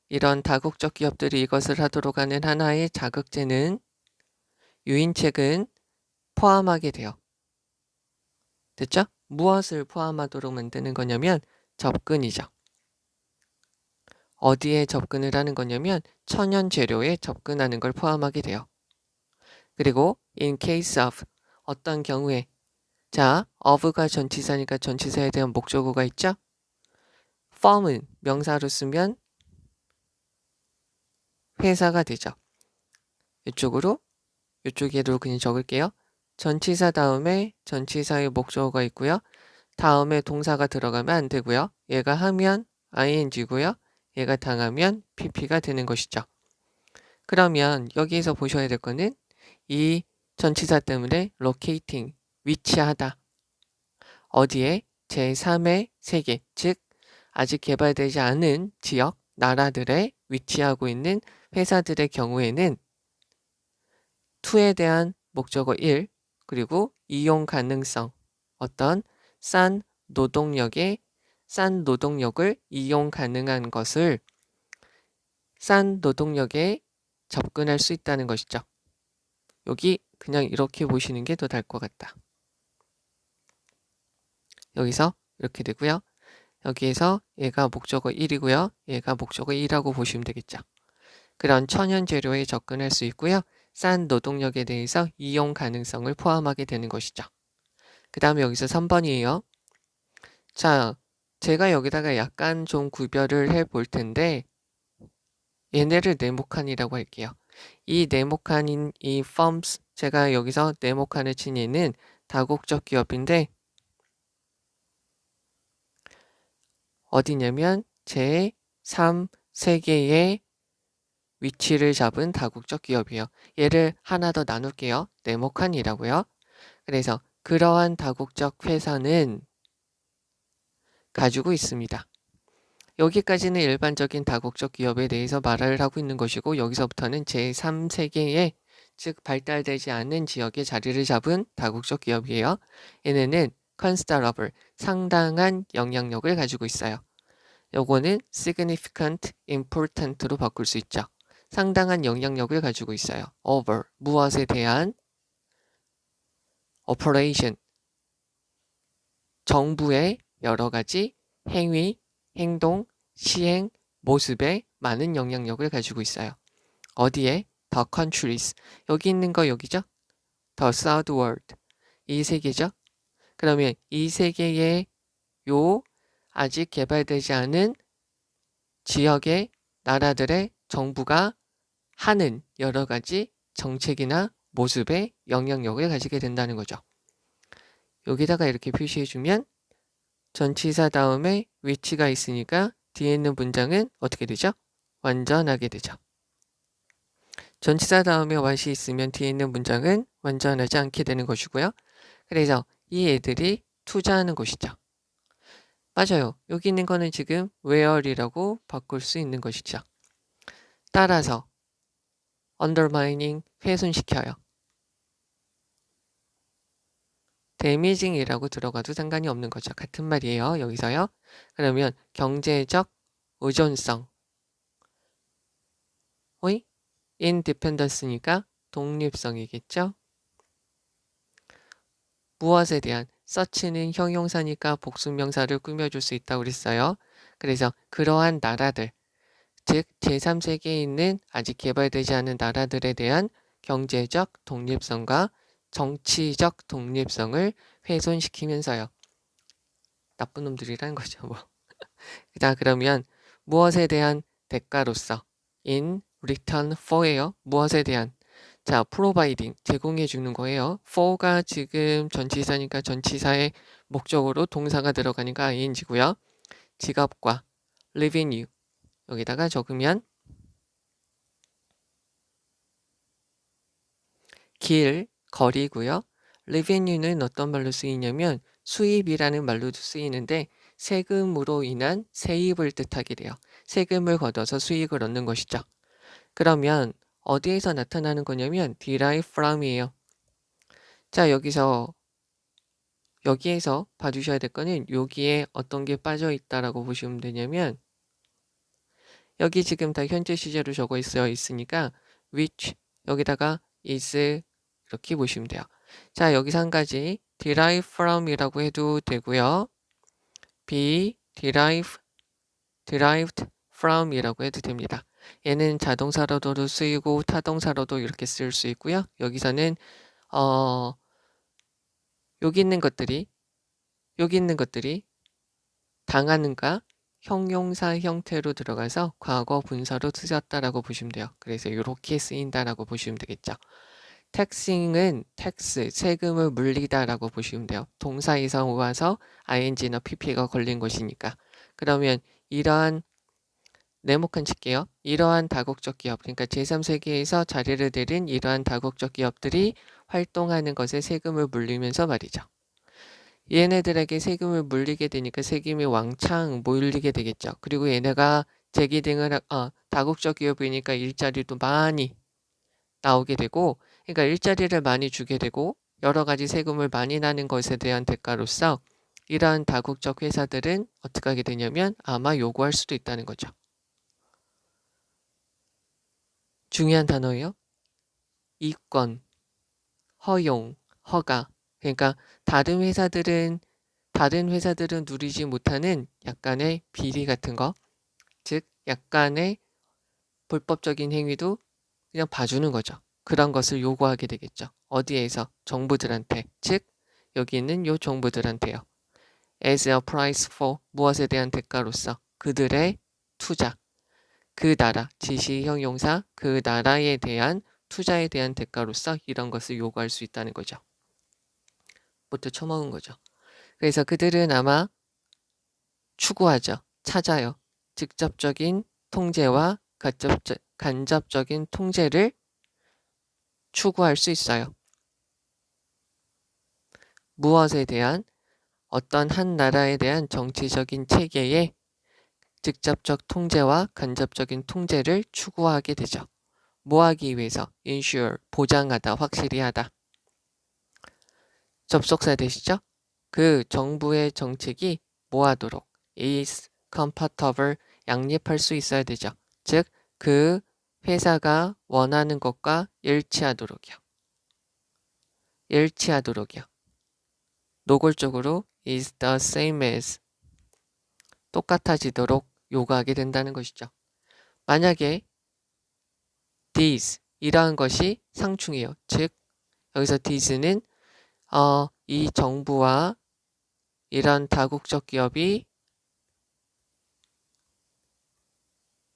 이런 다국적 기업들이 이것을 하도록 하는 하나의 자극제는 유인책은 포함하게 돼요. 됐죠? 무엇을 포함하도록 만드는 거냐면 접근이죠. 어디에 접근을 하는 거냐면 천연 재료에 접근하는 걸 포함하게 돼요. 그리고 in case of, 어떤 경우에, 자, of가 전치사니까 전치사에 대한 목적어가 있죠? firm은 명사로 쓰면 회사가 되죠. 이쪽에도 그냥 적을게요. 전치사 다음에 전치사의 목적어가 있고요. 다음에 동사가 들어가면 안 되고요. 얘가 하면 ing고요. 얘가 당하면 pp가 되는 것이죠. 그러면 여기에서 보셔야 될 거는 이 전치사 때문에 locating, 위치하다. 어디에? 제3의 세계, 즉 아직 개발되지 않은 지역, 나라들에 위치하고 있는 회사들의 경우에는 to에 대한 목적어 1, 그리고 이용 가능성, 어떤 싼 노동력을 이용 가능한 것을 싼 노동력에 접근할 수 있다는 것이죠. 여기 그냥 이렇게 보시는 게 더 나을 것 같다. 여기서 이렇게 되고요. 여기에서 얘가 목적어 1이고요. 얘가 목적어 2라고 보시면 되겠죠. 그런 천연 재료에 접근할 수 있고요. 싼 노동력에 대해서 이용 가능성을 포함하게 되는 것이죠. 그 다음에 여기서 3번이에요. 자, 제가 여기다가 약간 좀 구별을 해 볼 텐데 얘네를 네모칸이라고 할게요. 이 네모칸인 이 firms, 제가 여기서 네모칸을 친 얘는 다국적 기업인데 어디냐면 제3세계의 위치를 잡은 다국적 기업이에요. 얘를 하나 더 나눌게요. 네모칸이라고요. 그래서 그러한 다국적 회사는 가지고 있습니다. 여기까지는 일반적인 다국적 기업에 대해서 말을 하고 있는 것이고 여기서부터는 제3세계의 즉 발달되지 않은 지역에 자리를 잡은 다국적 기업이에요. 얘네는 considerable, 상당한 영향력을 가지고 있어요. 요거는 significant, important로 바꿀 수 있죠. 상당한 영향력을 가지고 있어요. over, 무엇에 대한 operation, 정부의 여러 가지 행위, 행동, 시행, 모습에 많은 영향력을 가지고 있어요. 어디에? The countries. 여기 있는 거 여기죠? The third world. 이 세계죠? 그러면 이 세계의 요 아직 개발되지 않은 지역의 나라들의 정부가 하는 여러 가지 정책이나 모습에 영향력을 가지게 된다는 거죠. 여기다가 이렇게 표시해주면 전치사 다음에 위치가 있으니까 뒤에 있는 문장은 어떻게 되죠? 완전하게 되죠. 전치사 다음에 what이 있으면 뒤에 있는 문장은 완전하지 않게 되는 것이고요. 그래서 이 애들이 투자하는 곳이죠. 맞아요. 여기 있는 거는 지금 where이라고 바꿀 수 있는 것이죠. 따라서 undermining 훼손시켜요. damaging이라고 들어가도 상관이 없는 거죠. 같은 말이에요. 여기서요. 그러면 경제적 의존성. 어이? independence니까 독립성이겠죠. 무엇에 대한 such는 형용사니까 복수명사를 꾸며줄 수 있다고 그랬어요. 그래서 그러한 나라들, 즉 제3세계에 있는 아직 개발되지 않은 나라들에 대한 경제적 독립성과 정치적 독립성을 훼손시키면서요. 나쁜 놈들이라는 거죠. 뭐. 자, 그러면 무엇에 대한 대가로서 in return for예요. 무엇에 대한 자, providing 제공해 주는 거예요. for가 지금 전치사니까 전치사의 목적으로 동사가 들어가니까 ing고요. 지갑과 revenue 여기다가 적으면 길, 거리고요. revenue는 어떤 말로 쓰이냐면 수입이라는 말로도 쓰이는데 세금으로 인한 세입을 뜻하게 돼요. 세금을 걷어서 수익을 얻는 것이죠. 그러면 어디에서 나타나는 거냐면 derive from이에요. 자, 여기에서 봐주셔야 될 거는 여기에 어떤 게 빠져 있다라고 보시면 되냐면 여기 지금 다 현재 시제로 적어 있으니까 which 여기다가 is 이렇게 보시면 돼요. 자, 여기서 한 가지 derive from이라고 해도 되고요. be derived from이라고 해도 됩니다. 얘는 자동사로도 쓰이고 타동사로도 이렇게 쓸 수 있고요. 여기서는 여기 있는 것들이 당하는가 형용사 형태로 들어가서 과거 분사로 쓰였다라고 보시면 돼요. 그래서 이렇게 쓰인다라고 보시면 되겠죠. taxing은 tax, 세금을 물리다라고 보시면 돼요. 동사 이상 와서 ing나 pp가 걸린 것이니까. 그러면 이러한 네모칸 칠게요. 이러한 다국적 기업, 그러니까 제3세계에서 자리를 들인 이러한 다국적 기업들이 활동하는 것에 세금을 물리면서 말이죠. 얘네들에게 세금을 물리게 되니까 세금이 왕창 몰리게 되겠죠. 그리고 얘네가 다국적 기업이니까 일자리도 많이 나오게 되고, 그러니까 일자리를 많이 주게 되고 여러 가지 세금을 많이 나는 것에 대한 대가로서 이러한 다국적 회사들은 어떻게 하게 되냐면 아마 요구할 수도 있다는 거죠. 중요한 단어예요. 이권, 허용, 허가. 그러니까 다른 회사들은 누리지 못하는 약간의 비리 같은 거, 즉 약간의 불법적인 행위도 그냥 봐주는 거죠. 그런 것을 요구하게 되겠죠. 어디에서? 정부들한테, 즉 여기 있는 요 정부들한테요. as a price for 무엇에 대한 대가로서 그들의 투자, 그 나라, 지시 형용사, 그 나라에 대한 투자에 대한 대가로서 이런 것을 요구할 수 있다는 거죠. 부터 처먹은 거죠. 그래서 그들은 아마 추구하죠. 찾아요. 직접적인 통제와 간접적인 통제를 추구할 수 있어요. 무엇에 대한 어떤 한 나라에 대한 정치적인 체계의 직접적 통제와 간접적인 통제를 추구하게 되죠. 뭐 하기 위해서? ensure, 보장하다, 확실히 하다. 접속사 되시죠? 그 정부의 정책이 뭐 하도록? is compatible, 양립할 수 있어야 되죠. 즉, 그 회사가 원하는 것과 일치하도록이요. 노골적으로 is the same as 똑같아지도록 요구하게 된다는 것이죠. 만약에 these 이러한 것이 상충이에요. 즉 여기서 these는 이 정부와 이런 다국적 기업이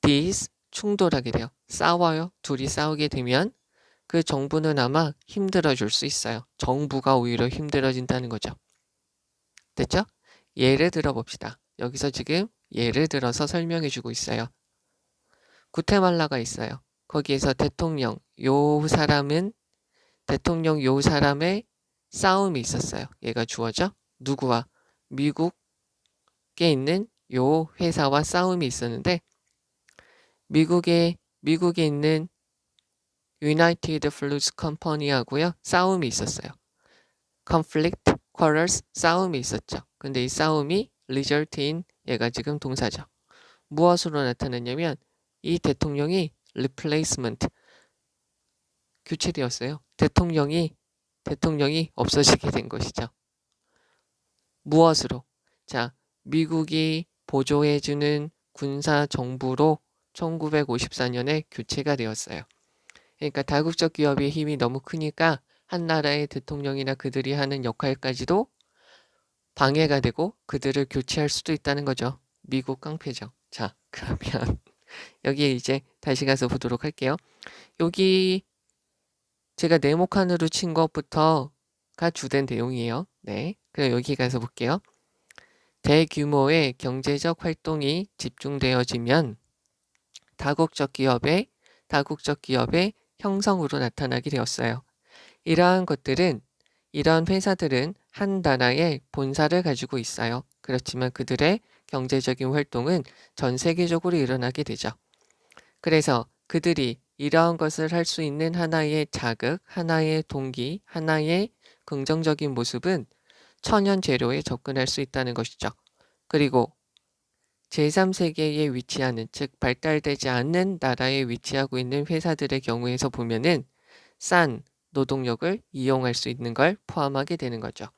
these 충돌하게 돼요. 싸워요. 둘이 싸우게 되면 그 정부는 아마 힘들어질 수 있어요. 정부가 오히려 힘들어진다는 거죠. 됐죠? 예를 들어 봅시다. 여기서 지금 예를 들어서 설명해 주고 있어요. 구테말라가 있어요. 거기에서 대통령 요 사람의 싸움이 있었어요. 얘가 주어져. 누구와? 미국 밖에 있는 요 회사와 싸움이 있었는데 미국에 있는 유나이티드 플루스 컴퍼니하고요 싸움이 있었어요. conflict, quarrels, 싸움이 있었죠. 근데 이 싸움이 result in 얘가 지금 동사죠. 무엇으로 나타났냐면 이 대통령이 replacement 교체되었어요. 대통령이 없어지게 된 것이죠. 무엇으로? 자, 미국이 보조해주는 군사 정부로 1954년에 교체가 되었어요. 그러니까 다국적 기업의 힘이 너무 크니까 한 나라의 대통령이나 그들이 하는 역할까지도 방해가 되고 그들을 교체할 수도 있다는 거죠. 미국 깡패죠. 자, 그러면 여기에 이제 다시 가서 보도록 할게요. 여기 제가 네모칸으로 친 것부터가 주된 내용이에요. 네, 그럼 여기 가서 볼게요. 대규모의 경제적 활동이 집중되어지면 다국적 기업의 형성으로 나타나게 되었어요. 이러한 회사들은 한 나라의 본사를 가지고 있어요. 그렇지만 그들의 경제적인 활동은 전 세계적으로 일어나게 되죠. 그래서 그들이 이러한 것을 할 수 있는 하나의 자극, 하나의 동기, 하나의 긍정적인 모습은 천연 재료에 접근할 수 있다는 것이죠. 그리고 제3세계에 위치하는, 즉 발달되지 않는 나라에 위치하고 있는 회사들의 경우에서 보면은 싼 노동력을 이용할 수 있는 걸 포함하게 되는 거죠.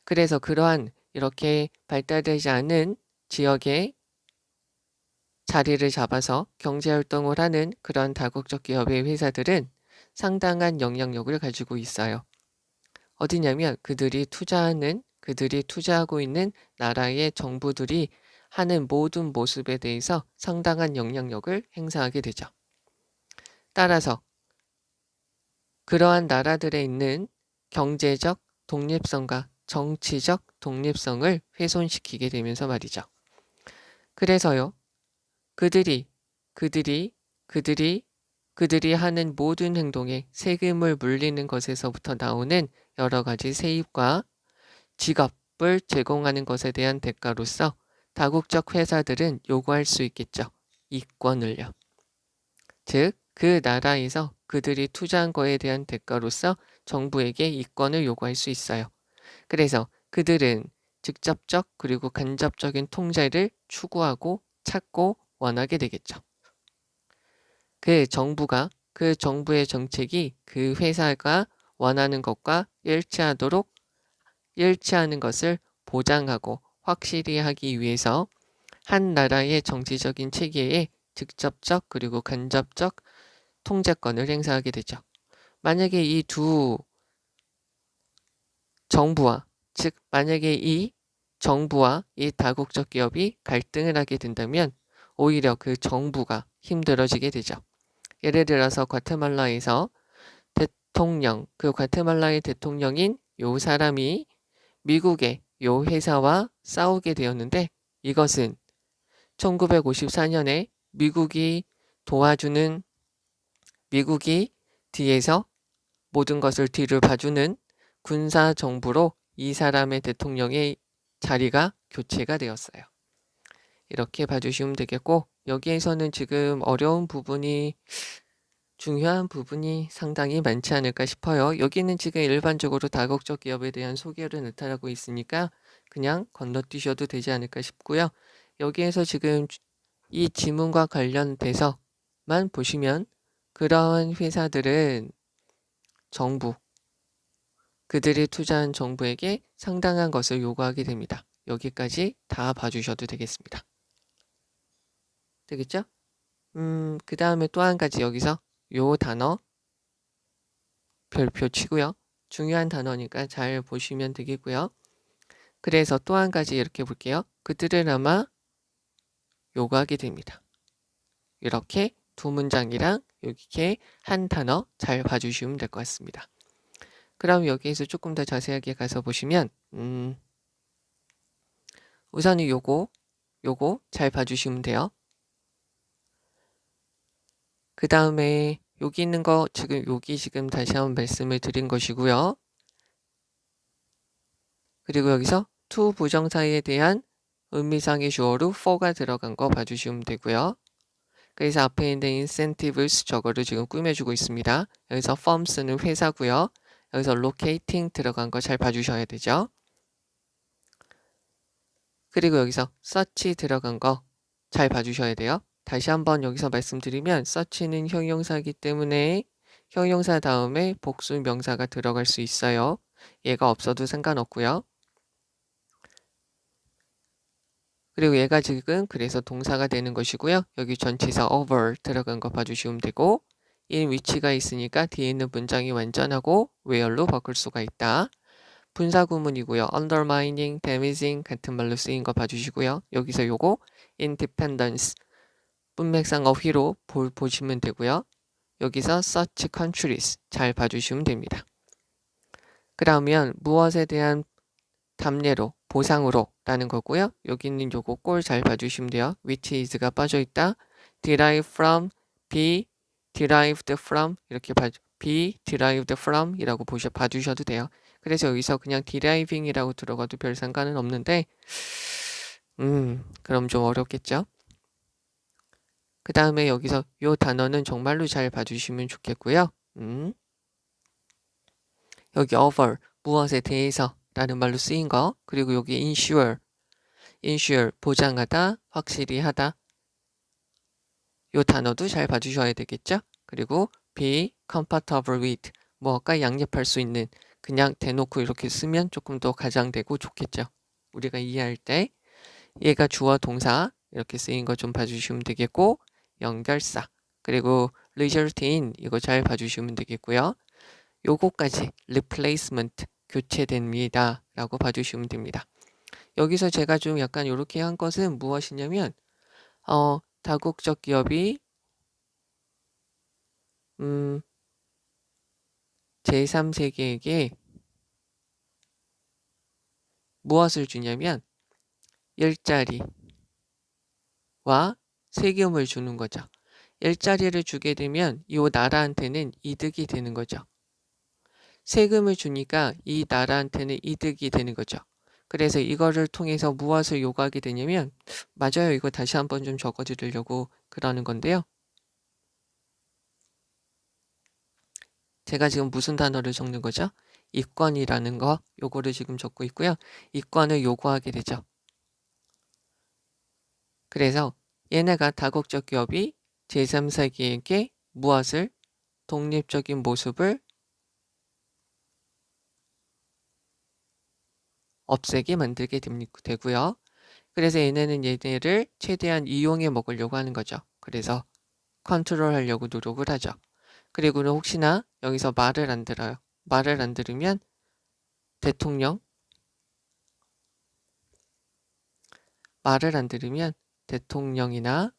그래서 그러한 이렇게 발달되지 않은 지역에 자리를 잡아서 경제활동을 하는 그런 다국적 기업의 회사들은 상당한 영향력을 가지고 있어요. 어디냐면 그들이 투자하고 있는 나라의 정부들이 하는 모든 모습에 대해서 상당한 영향력을 행사하게 되죠. 따라서 그러한 나라들에 있는 경제적 독립성과 정치적 독립성을 훼손시키게 되면서 말이죠. 그래서요, 그들이 하는 모든 행동에 세금을 물리는 것에서부터 나오는 여러 가지 세입과 직업을 제공하는 것에 대한 대가로서 다국적 회사들은 요구할 수 있겠죠. 이권을요. 즉, 그 나라에서 그들이 투자한 거에 대한 대가로서 정부에게 이권을 요구할 수 있어요. 그래서 그들은 직접적 그리고 간접적인 통제를 추구하고 찾고 원하게 되겠죠. 그 정부의 정책이 그 회사가 원하는 것과 일치하는 것을 보장하고 확실히 하기 위해서 한 나라의 정치적인 체계에 직접적 그리고 간접적 통제권을 행사하게 되죠. 만약에 이 두 정부와 만약에 이 정부와 이 다국적 기업이 갈등을 하게 된다면 오히려 그 정부가 힘들어지게 되죠. 예를 들어서 과테말라에서 그 과테말라의 대통령인 요 사람이 미국의 요 회사와 싸우게 되었는데 이것은 1954년에 미국이 뒤에서 모든 것을 뒤를 봐주는 군사 정부로 이 사람의 대통령의 자리가 교체가 되었어요. 이렇게 봐주시면 되겠고 여기에서는 지금 중요한 부분이 상당히 많지 않을까 싶어요. 여기는 지금 일반적으로 다국적 기업에 대한 소개를 나타나고 있으니까 그냥 건너뛰셔도 되지 않을까 싶고요. 여기에서 지금 이 지문과 관련돼서만 보시면 그러한 회사들은 그들이 투자한 정부에게 상당한 것을 요구하게 됩니다. 여기까지 다 봐주셔도 되겠습니다. 되겠죠? 그 다음에 또 한 가지 여기서 요 단어 별표 치고요. 중요한 단어니까 잘 보시면 되겠고요. 그래서 또 한 가지 이렇게 볼게요. 그들은 아마 요구하게 됩니다. 이렇게 두 문장이랑 이렇게 한 단어 잘 봐주시면 될 것 같습니다. 그럼 여기에서 조금 더 자세하게 가서 보시면 우선은 요거 잘 봐주시면 돼요. 그 다음에 여기 있는 거 지금 다시 한번 말씀을 드린 것이고요. 그리고 여기서 to 부정사에 대한 의미상의 주어로 for가 들어간 거 봐주시면 되고요. 그래서 앞에 있는 incentives 저거를 지금 꾸며주고 있습니다. 여기서 firms는 회사고요. 여기서 locating 들어간 거 잘 봐주셔야 되죠. 그리고 여기서 such 들어간 거 잘 봐주셔야 돼요. 다시 한번 여기서 말씀드리면 such는 형용사이기 때문에 형용사 다음에 복수 명사가 들어갈 수 있어요. 얘가 없어도 상관없고요. 그리고 얘가 지금 그래서 동사가 되는 것이고요. 여기 전치사 over 들어간 거 봐주시면 되고 in 위치가 있으니까 뒤에 있는 문장이 완전하고 where로 바꿀 수가 있다. 분사구문이고요. undermining, damaging 같은 말로 쓰인 거 봐주시고요. 여기서 요거 independence 문맥상 어휘로 보시면 되고요. 여기서 such countries 잘 봐주시면 됩니다. 그러면 무엇에 대한 답례로 보상으로 라는 거고요. 여기 있는 요거 꼴 잘 봐주시면 돼요. which is가 빠져있다. derive from, be derived from 이렇게 be derived from 이라고 봐주셔도 돼요. 그래서 여기서 그냥 deriving이라고 들어가도 별 상관은 없는데 그럼 좀 어렵겠죠? 그 다음에 여기서 요 단어는 정말로 잘 봐주시면 좋겠고요. 여기 over 무엇에 대해서 라는 말로 쓰인 거 그리고 여기 ensure 보장하다 확실히 하다 요 단어도 잘 봐주셔야 되겠죠. 그리고 be compatible with 무엇과 양립할 수 있는 그냥 대놓고 이렇게 쓰면 조금 더 가장되고 좋겠죠. 우리가 이해할 때 얘가 주어 동사 이렇게 쓰인 거 좀 봐주시면 되겠고 연결사 그리고 result in 이거 잘 봐주시면 되겠고요. 요거까지 replacement 교체됩니다 라고 봐주시면 됩니다. 여기서 제가 좀 약간 이렇게 한 것은 무엇이냐면 다국적 기업이 제3세계에게 무엇을 주냐면 일자리와 세금을 주는 거죠. 일자리를 주게 되면 이 나라한테는 이득이 되는 거죠. 세금을 주니까 이 나라한테는 이득이 되는 거죠. 그래서 이거를 통해서 무엇을 요구하게 되냐면 맞아요. 이거 다시 한번 좀 적어드리려고 그러는 건데요. 제가 지금 무슨 단어를 적는 거죠? 이권이라는 거 요거를 지금 적고 있고요. 이권을 요구하게 되죠. 그래서 얘네가 다국적 기업이 제3세계에게 무엇을 독립적인 모습을 없애게 만들게 되고요. 그래서 얘네를 최대한 이용해 먹으려고 하는 거죠. 그래서 컨트롤 하려고 노력을 하죠. 그리고는 혹시나 여기서 말을 안 들어요. 말을 안 들으면 말을 안 들으면 대통령이나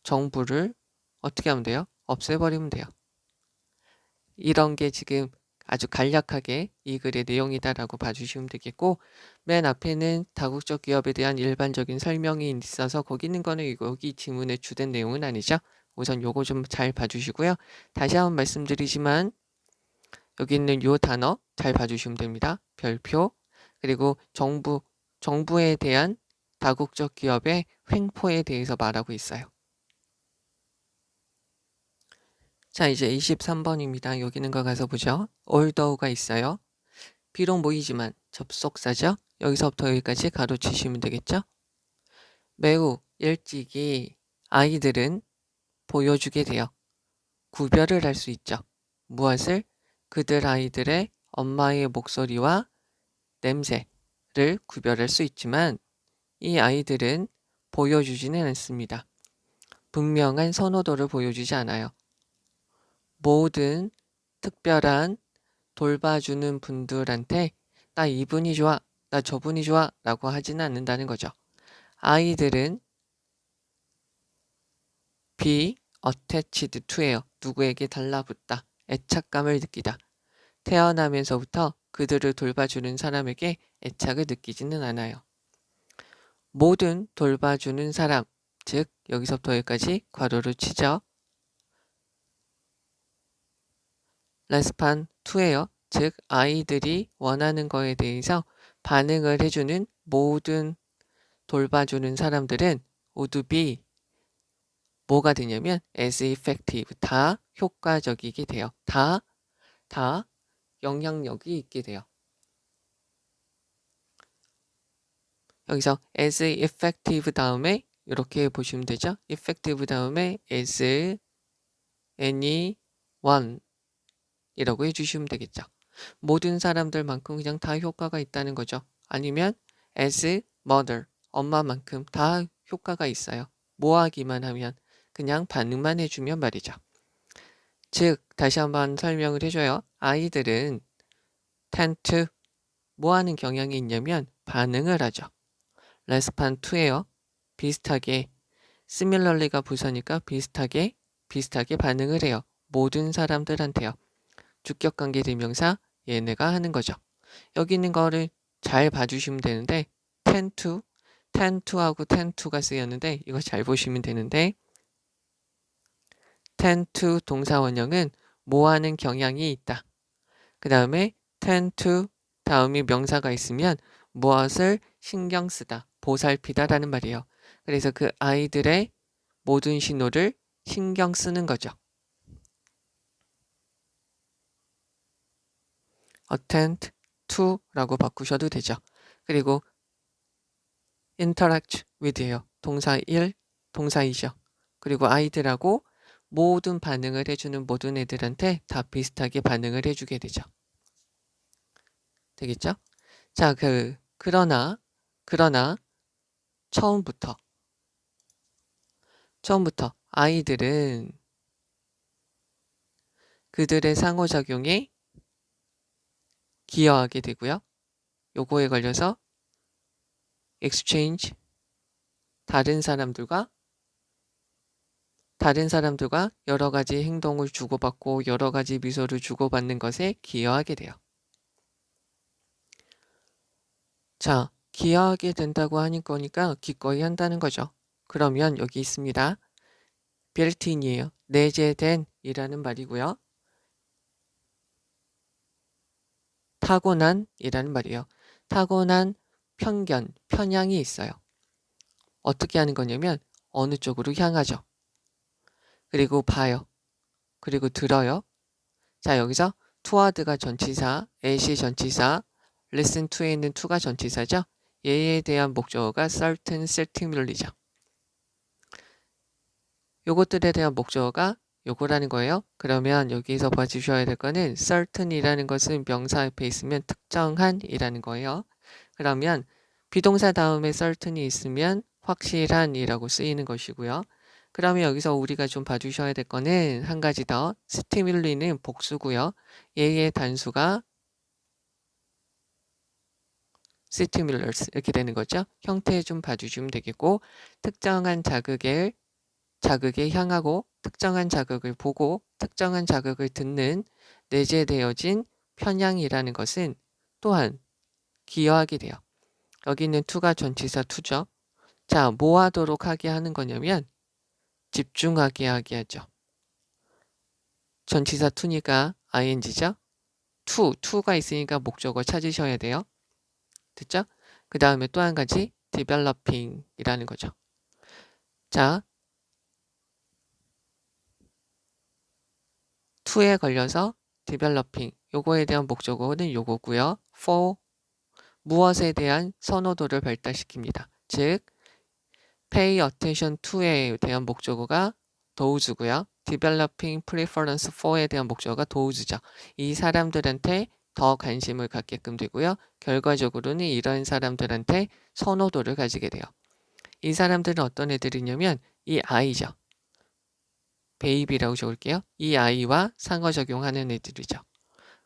정부를 어떻게 하면 돼요? 없애버리면 돼요. 이런 게 지금 아주 간략하게 이 글의 내용이다라고 봐주시면 되겠고 맨 앞에는 다국적 기업에 대한 일반적인 설명이 있어서 거기 있는 거는 여기 지문의 주된 내용은 아니죠. 우선 요거 좀 잘 봐주시고요. 다시 한번 말씀드리지만 여기 있는 요 단어 잘 봐주시면 됩니다. 별표 그리고 정부에 대한 다국적 기업의 횡포에 대해서 말하고 있어요. 자 이제 23번입니다. 여기 있는 거 가서 보죠. although가 있어요. 비록 모이지만 접속사죠. 여기서부터 여기까지 가로치시면 되겠죠. 매우 일찍이 아이들은 보여주게 돼요. 구별을 할 수 있죠. 무엇을? 그들 아이들의 엄마의 목소리와 냄새를 구별할 수 있지만 이 아이들은 보여주지는 않습니다. 분명한 선호도를 보여주지 않아요. 모든 특별한 돌봐주는 분들한테 나 이분이 좋아, 나 저분이 좋아 라고 하지는 않는다는 거죠. 아이들은 be attached to예요. 누구에게 달라붙다, 애착감을 느끼다. 태어나면서부터 그들을 돌봐주는 사람에게 애착을 느끼지는 않아요. 모든 돌봐주는 사람, 즉 여기서부터 여기까지 괄호를 치죠. 레스판 2예요. 즉 아이들이 원하는 거에 대해서 반응을 해주는 모든 돌봐주는 사람들은 would be 뭐가 되냐면 as effective, 다 효과적이게 돼요. 다 영향력이 있게 돼요. 여기서 as effective 다음에 이렇게 보시면 되죠. effective 다음에 as anyone 이라고 해주시면 되겠죠. 모든 사람들만큼 그냥 다 효과가 있다는 거죠. 아니면 as mother, 엄마만큼 다 효과가 있어요. 뭐 하기만 하면 그냥 반응만 해주면 말이죠. 즉 다시 한번 설명을 해줘요. 아이들은 tend to 뭐 하는 경향이 있냐면 반응을 하죠. respond to예요. 비슷하게 similarly가 부사니까 비슷하게 반응을 해요. 모든 사람들한테요. 주격관계 대명사 얘네가 하는 거죠. 여기 있는 거를 잘 봐주시면 되는데 tend to하고 tend to가 쓰였는데 이거 잘 보시면 되는데 tend to 동사 원형은 뭐 하는 경향이 있다. 그 다음에 tend to 다음이 명사가 있으면 무엇을 신경 쓰다, 보살피다 라는 말이에요. 그래서 그 아이들의 모든 신호를 신경 쓰는 거죠. attend to 라고 바꾸셔도 되죠. 그리고 interact with예요. 동사 1, 동사 2죠. 그리고 아이들하고 모든 반응을 해주는 모든 애들한테 다 비슷하게 반응을 해주게 되죠. 되겠죠? 자, 그러나 처음부터 아이들은 그들의 상호작용에 기여하게 되고요. 요거에 걸려서 exchange 다른 사람들과 여러 가지 행동을 주고받고 여러 가지 미소를 주고받는 것에 기여하게 돼요. 자, 기여하게 된다고 하는 거니까 기꺼이 한다는 거죠. 그러면 여기 있습니다. built-in이에요. 내재된 이라는 말이고요. 타고난 이라는 말이에요. 타고난 편향이 있어요. 어떻게 하는 거냐면 어느 쪽으로 향하죠. 그리고 봐요. 그리고 들어요. 자, 여기서 toward가 전치사, at이 전치사, listen to에 있는 to가 전치사죠. 얘에 대한 목적어가 certain, certainly죠. 요것들에 대한 목적어가 요거라는 거예요. 그러면 여기서 봐주셔야 될 거는 certain이라는 것은 명사 앞에 있으면 특정한 이라는 거예요. 그러면 비동사 다음에 certain이 있으면 확실한 이라고 쓰이는 것이고요. 그러면 여기서 우리가 좀 봐주셔야 될 거는 한 가지 더 스티뮬리는 복수고요. 얘의 단수가 stimulus 이렇게 되는 거죠. 형태 좀 봐주시면 되겠고 특정한 자극에 향하고 특정한 자극을 보고 특정한 자극을 듣는 내재되어진 편향이라는 것은 또한 기여하게 돼요. 여기 있는 to가 전치사 to죠. 자, 뭐 하도록 하게 하는 거냐면 집중하게 하게 하죠. 전치사 to니까 ing죠. to가 있으니까 목적어 찾으셔야 돼요. 됐죠? 그 다음에 또 한 가지 developing 이라는 거죠. 자, to에 걸려서 developing 요거에 대한 목적어는 요거고요. for 무엇에 대한 선호도를 발달시킵니다. 즉 pay attention to에 대한 목적어가 those고요. developing preference for에 대한 목적어가 those죠. 이 사람들한테 더 관심을 갖게끔 되고요. 결과적으로는 이런 사람들한테 선호도를 가지게 돼요. 이 사람들은 어떤 애들이냐면 이 아이죠. 베이비라고 적을게요. 이 아이와 상호작용하는 애들이죠.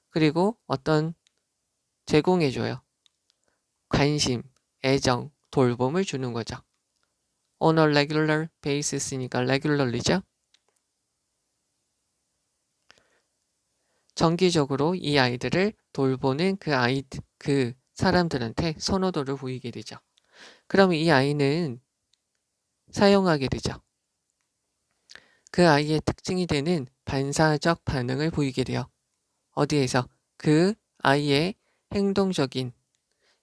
그리고 어떤 제공해줘요. 관심, 애정, 돌봄을 주는 거죠. On a regular basis니까 regularly죠. 정기적으로 이 아이들을 돌보는 그 사람들한테 선호도를 보이게 되죠. 그럼 이 아이는 사용하게 되죠. 그 아이의 특징이 되는 반사적 반응을 보이게 돼요. 어디에서? 그 아이의 행동적인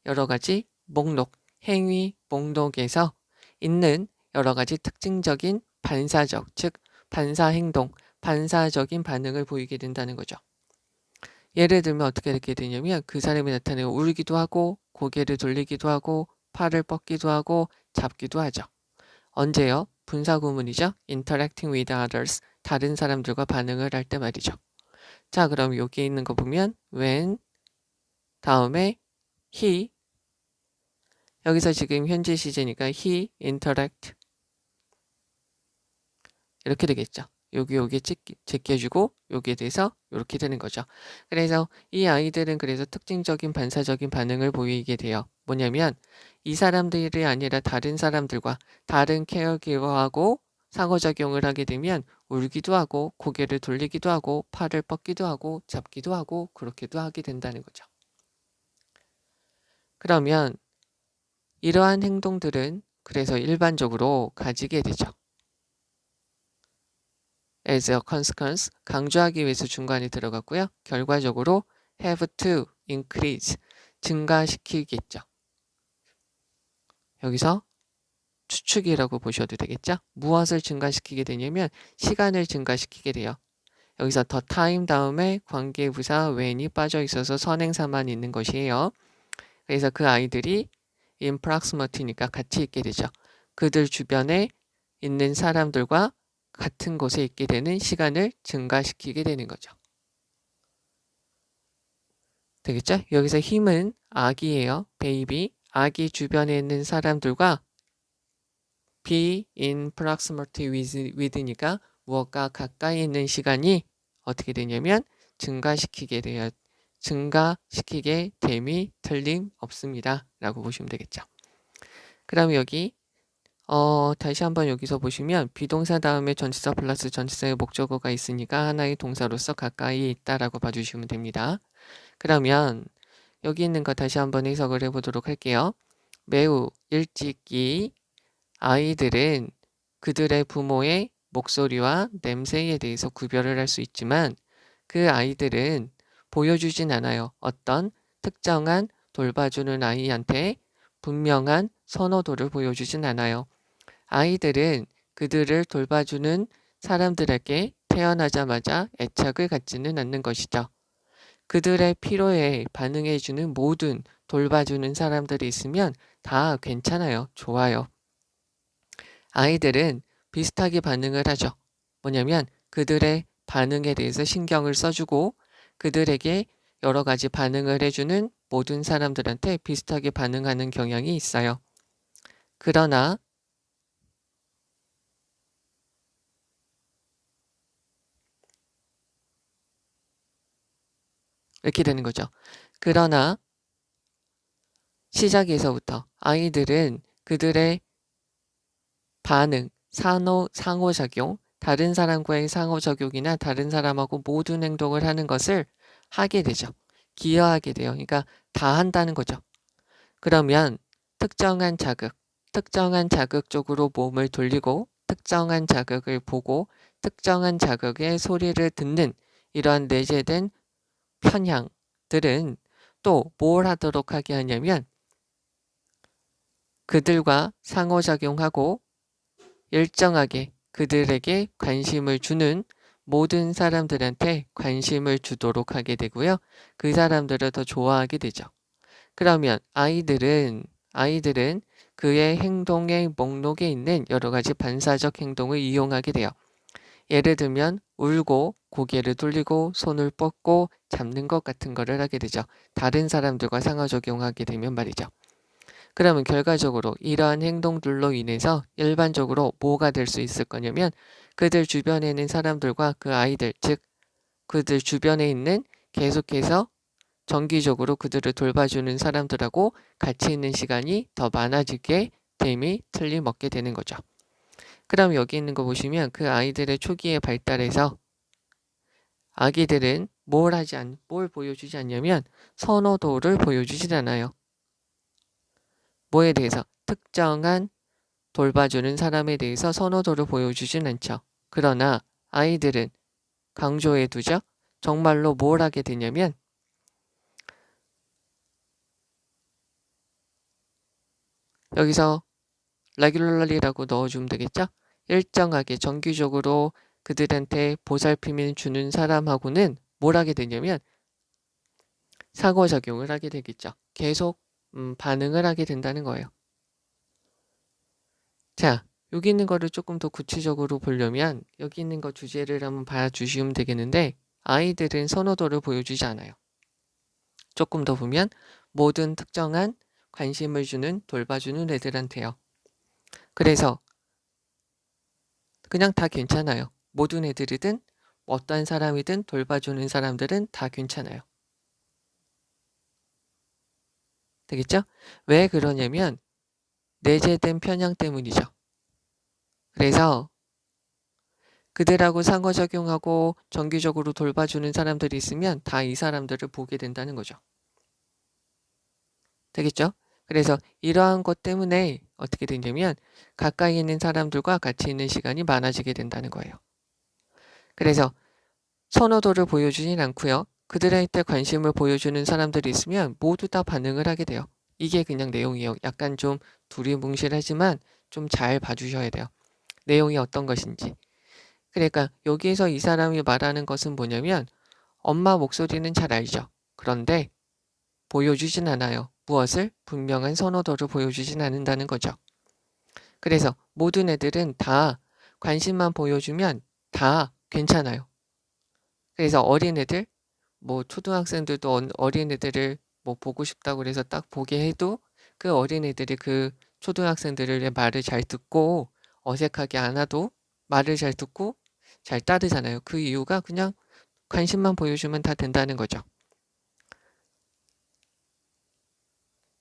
여러 가지 목록, 행위, 목록에서 있는 여러 가지 특징적인 반사적, 즉 반사 행동, 반사적인 반응을 보이게 된다는 거죠. 예를 들면 어떻게 이렇게 되냐면 그 사람이 나타내고 울기도 하고 고개를 돌리기도 하고 팔을 뻗기도 하고 잡기도 하죠. 언제요? 분사구문이죠. interacting with others. 다른 사람들과 반응을 할 때 말이죠. 자, 그럼 여기 있는 거 보면 when 다음에 he 여기서 지금 현재 시제니까 he interact 이렇게 되겠죠. 여기 제껴주고 여기에 대해서 이렇게 되는 거죠. 그래서 이 아이들은 그래서 특징적인 반사적인 반응을 보이게 돼요. 뭐냐면 이 사람들이 아니라 다른 사람들과 다른 케어기버하고 상호작용을 하게 되면 울기도 하고 고개를 돌리기도 하고 팔을 뻗기도 하고 잡기도 하고 그렇게도 하게 된다는 거죠. 그러면 이러한 행동들은 그래서 일반적으로 가지게 되죠. as a consequence, 강조하기 위해서 중간에 들어갔고요. 결과적으로 have to increase, 증가시키겠죠. 여기서 추측이라고 보셔도 되겠죠. 무엇을 증가시키게 되냐면 시간을 증가시키게 돼요. 여기서 the time 다음에 관계부사 when이 빠져 있어서 선행사만 있는 것이에요. 그래서 그 아이들이 in proximity니까 같이 있게 되죠. 그들 주변에 있는 사람들과 같은 곳에 있게 되는 시간을 증가시키게 되는 거죠. 되겠죠? 여기서 힘은 아기예요. 베이비. 아기 주변에 있는 사람들과 be in proximity with니까 무엇과 가까이 있는 시간이 어떻게 되냐면 증가시키게 됨이 틀림없습니다. 라고 보시면 되겠죠. 그럼 여기 다시 한번 여기서 보시면 비동사 다음에 전치사 플러스 전치사의 목적어가 있으니까 하나의 동사로서 가까이 있다라고 봐주시면 됩니다. 그러면 여기 있는 거 다시 한번 해석을 해보도록 할게요. 매우 일찍이 아이들은 그들의 부모의 목소리와 냄새에 대해서 구별을 할 수 있지만 그 아이들은 보여주진 않아요. 어떤 특정한 돌봐주는 아이한테 분명한 선호도를 보여주진 않아요. 아이들은 그들을 돌봐주는 사람들에게 태어나자마자 애착을 갖지는 않는 것이죠. 그들의 필요에 반응해주는 모든 돌봐주는 사람들이 있으면 다 괜찮아요. 좋아요. 아이들은 비슷하게 반응을 하죠. 뭐냐면 그들의 반응에 대해서 신경을 써주고 그들에게 여러 가지 반응을 해주는 모든 사람들한테 비슷하게 반응하는 경향이 있어요. 그러나 이렇게 되는 거죠. 그러나 시작에서부터 아이들은 그들의 반응, 상호작용, 다른 사람과의 상호작용이나 다른 사람하고 모든 행동을 하는 것을 하게 되죠. 기여하게 돼요. 그러니까 다 한다는 거죠. 그러면 특정한 자극 쪽으로 몸을 돌리고 특정한 자극을 보고 특정한 자극의 소리를 듣는 이러한 내재된 편향들은 또 뭘 하도록 하게 하냐면 그들과 상호작용하고 일정하게 그들에게 관심을 주는 모든 사람들한테 관심을 주도록 하게 되고요. 그 사람들을 더 좋아하게 되죠. 그러면 아이들은 그의 행동의 목록에 있는 여러 가지 반사적 행동을 이용하게 돼요. 예를 들면 울고 고개를 돌리고 손을 뻗고 잡는 것 같은 거를 하게 되죠. 다른 사람들과 상호작용하게 되면 말이죠. 그러면 결과적으로 이러한 행동들로 인해서 일반적으로 뭐가 될 수 있을 거냐면 그들 주변에 있는 사람들과 그 아이들, 즉 그들 주변에 있는 계속해서 정기적으로 그들을 돌봐주는 사람들하고 같이 있는 시간이 더 많아지게 됨이 틀림없게 되는 거죠. 그럼 여기 있는 거 보시면 그 아이들의 초기의 발달에서 아기들은 뭘 보여주지 않냐면 선호도를 보여주질 않아요. 뭐에 대해서? 특정한 돌봐주는 사람에 대해서 선호도를 보여주진 않죠. 그러나 아이들은 강조해 두죠. 정말로 뭘 하게 되냐면 여기서 regularly라고 넣어주면 되겠죠? 일정하게 정기적으로 그들한테 보살핌을 주는 사람하고는 뭘 하게 되냐면 상호작용을 하게 되겠죠. 계속 반응을 하게 된다는 거예요. 자, 여기 있는 거를 조금 더 구체적으로 보려면 여기 있는 거 주제를 한번 봐주시면 되겠는데 아이들은 선호도를 보여주지 않아요. 조금 더 보면 모든 특정한 관심을 주는 돌봐주는 애들한테요. 그래서 그냥 다 괜찮아요. 모든 애들이든 어떠한 사람이든 돌봐주는 사람들은 다 괜찮아요. 되겠죠? 왜 그러냐면 내재된 편향 때문이죠. 그래서 그들하고 상호작용하고 정기적으로 돌봐주는 사람들이 있으면 다 이 사람들을 보게 된다는 거죠. 되겠죠? 그래서 이러한 것 때문에 어떻게 되냐면 가까이 있는 사람들과 같이 있는 시간이 많아지게 된다는 거예요. 그래서 선호도를 보여주진 않고요. 그들한테 관심을 보여주는 사람들이 있으면 모두 다 반응을 하게 돼요. 이게 그냥 내용이에요. 약간 좀 두리뭉실하지만 좀 잘 봐주셔야 돼요. 내용이 어떤 것인지. 그러니까 여기에서 이 사람이 말하는 것은 뭐냐면 엄마 목소리는 잘 알죠. 그런데 보여주진 않아요. 무엇을? 분명한 선호도를 보여주진 않는다는 거죠. 그래서 모든 애들은 다 관심만 보여주면 다 괜찮아요. 그래서 어린애들, 뭐 초등학생들도 어린애들을 뭐 보고 싶다고 그래서 딱 보게 해도 그 어린애들이 그 초등학생들의 말을 잘 듣고 어색하게 안 하도 말을 잘 듣고 잘 따르잖아요. 그 이유가 그냥 관심만 보여주면 다 된다는 거죠.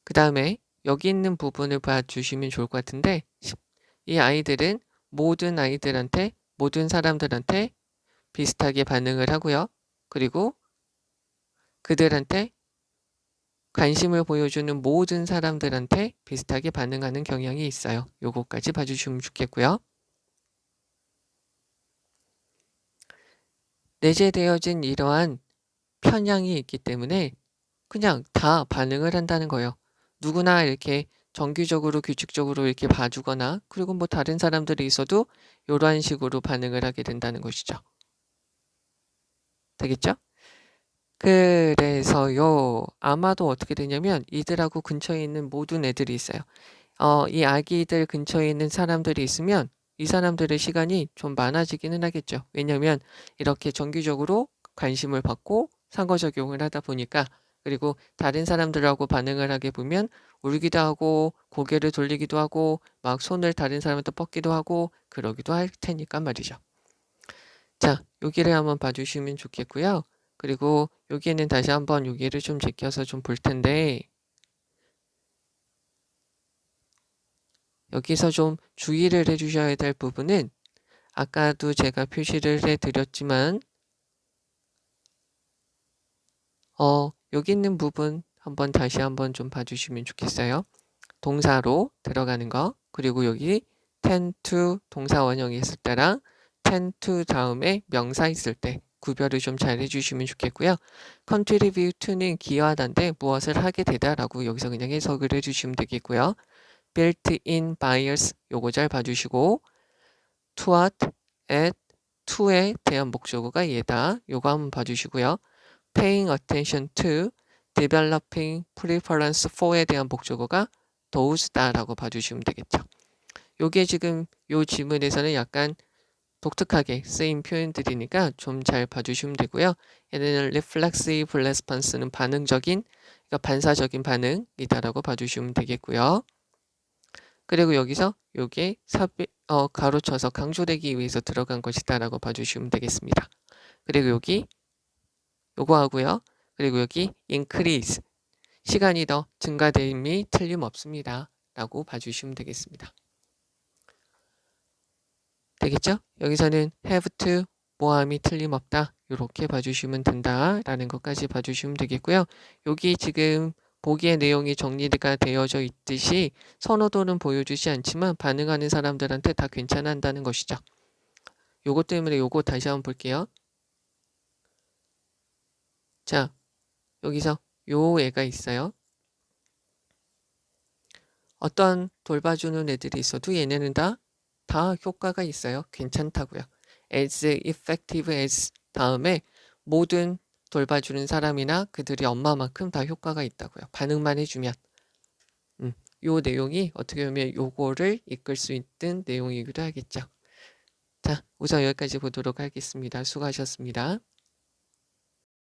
그 다음에 여기 있는 부분을 봐주시면 좋을 것 같은데 이 아이들은 모든 아이들한테 모든 사람들한테 비슷하게 반응을 하고요. 그리고 그들한테 관심을 보여주는 모든 사람들한테 비슷하게 반응하는 경향이 있어요. 요거까지 봐주시면 좋겠고요. 내재되어진 이러한 편향이 있기 때문에 그냥 다 반응을 한다는 거예요. 누구나 이렇게 정기적으로 규칙적으로 이렇게 봐주거나 그리고 뭐 다른 사람들이 있어도 이러한 식으로 반응을 하게 된다는 것이죠. 되겠죠? 그래서요 아마도 어떻게 되냐면 이들하고 근처에 있는 모든 애들이 있어요. 이 아기들 근처에 있는 사람들이 있으면 이 사람들의 시간이 좀 많아지기는 하겠죠. 왜냐하면 이렇게 정기적으로 관심을 받고 상호작용을 하다 보니까 그리고 다른 사람들하고 반응을 하게 보면 울기도 하고 고개를 돌리기도 하고 막 손을 다른 사람한테 뻗기도 하고 그러기도 할 테니까 말이죠. 자, 여기를 한번 봐주시면 좋겠고요. 그리고 여기에는 다시 한번 여기를 좀 제껴서 좀 볼 텐데 여기서 좀 주의를 해주셔야 될 부분은 아까도 제가 표시를 해드렸지만 여기 있는 부분 한번 다시 한번 좀 봐주시면 좋겠어요. 동사로 들어가는 거 그리고 여기 tend to 동사 원형이 있을 때랑 tend to 다음에 명사 있을 때 구별을 좀 잘 해주시면 좋겠고요. contribute to는 기여하다인데 무엇을 하게 되다라고 여기서 그냥 해석을 해주시면 되겠고요. built-in bias 요거 잘 봐주시고 toward, at, to에 대한 목적어가 얘다. 요거 한번 봐주시고요. paying attention to, developing preference for에 대한 목적어가 those다라고 봐주시면 되겠죠. 요게 지금 요 지문에서는 약간 독특하게 쓰인 표현들이니까 좀 잘 봐주시면 되고요. 얘네는 reflexive response는 반응적인, 그러니까 반사적인 반응이다라고 봐주시면 되겠고요. 그리고 여기서 요게 가로쳐서 강조되기 위해서 들어간 것이다라고 봐주시면 되겠습니다. 그리고 여기 요거 하고요. 그리고 여기 increase 시간이 더 증가됨이 틀림없습니다. 라고 봐주시면 되겠습니다. 되겠죠? 여기서는 have to 모함이 틀림없다. 이렇게 봐주시면 된다라는 것까지 봐주시면 되겠고요. 여기 지금 보기의 내용이 정리가 되어져 있듯이 선호도는 보여주지 않지만 반응하는 사람들한테 다 괜찮아한다는 것이죠. 요것 때문에 요거 다시 한번 볼게요. 자, 여기서 요 애가 있어요. 어떤 돌봐주는 애들이 있어도 얘네는 다 효과가 있어요. 괜찮다고요. as effective as 다음에 모든 돌봐주는 사람이나 그들이 엄마만큼 다 효과가 있다고요. 반응만 해주면. 요 내용이 어떻게 보면 요거를 이끌 수 있는 내용이기도 하겠죠. 자, 우선 여기까지 보도록 하겠습니다. 수고하셨습니다.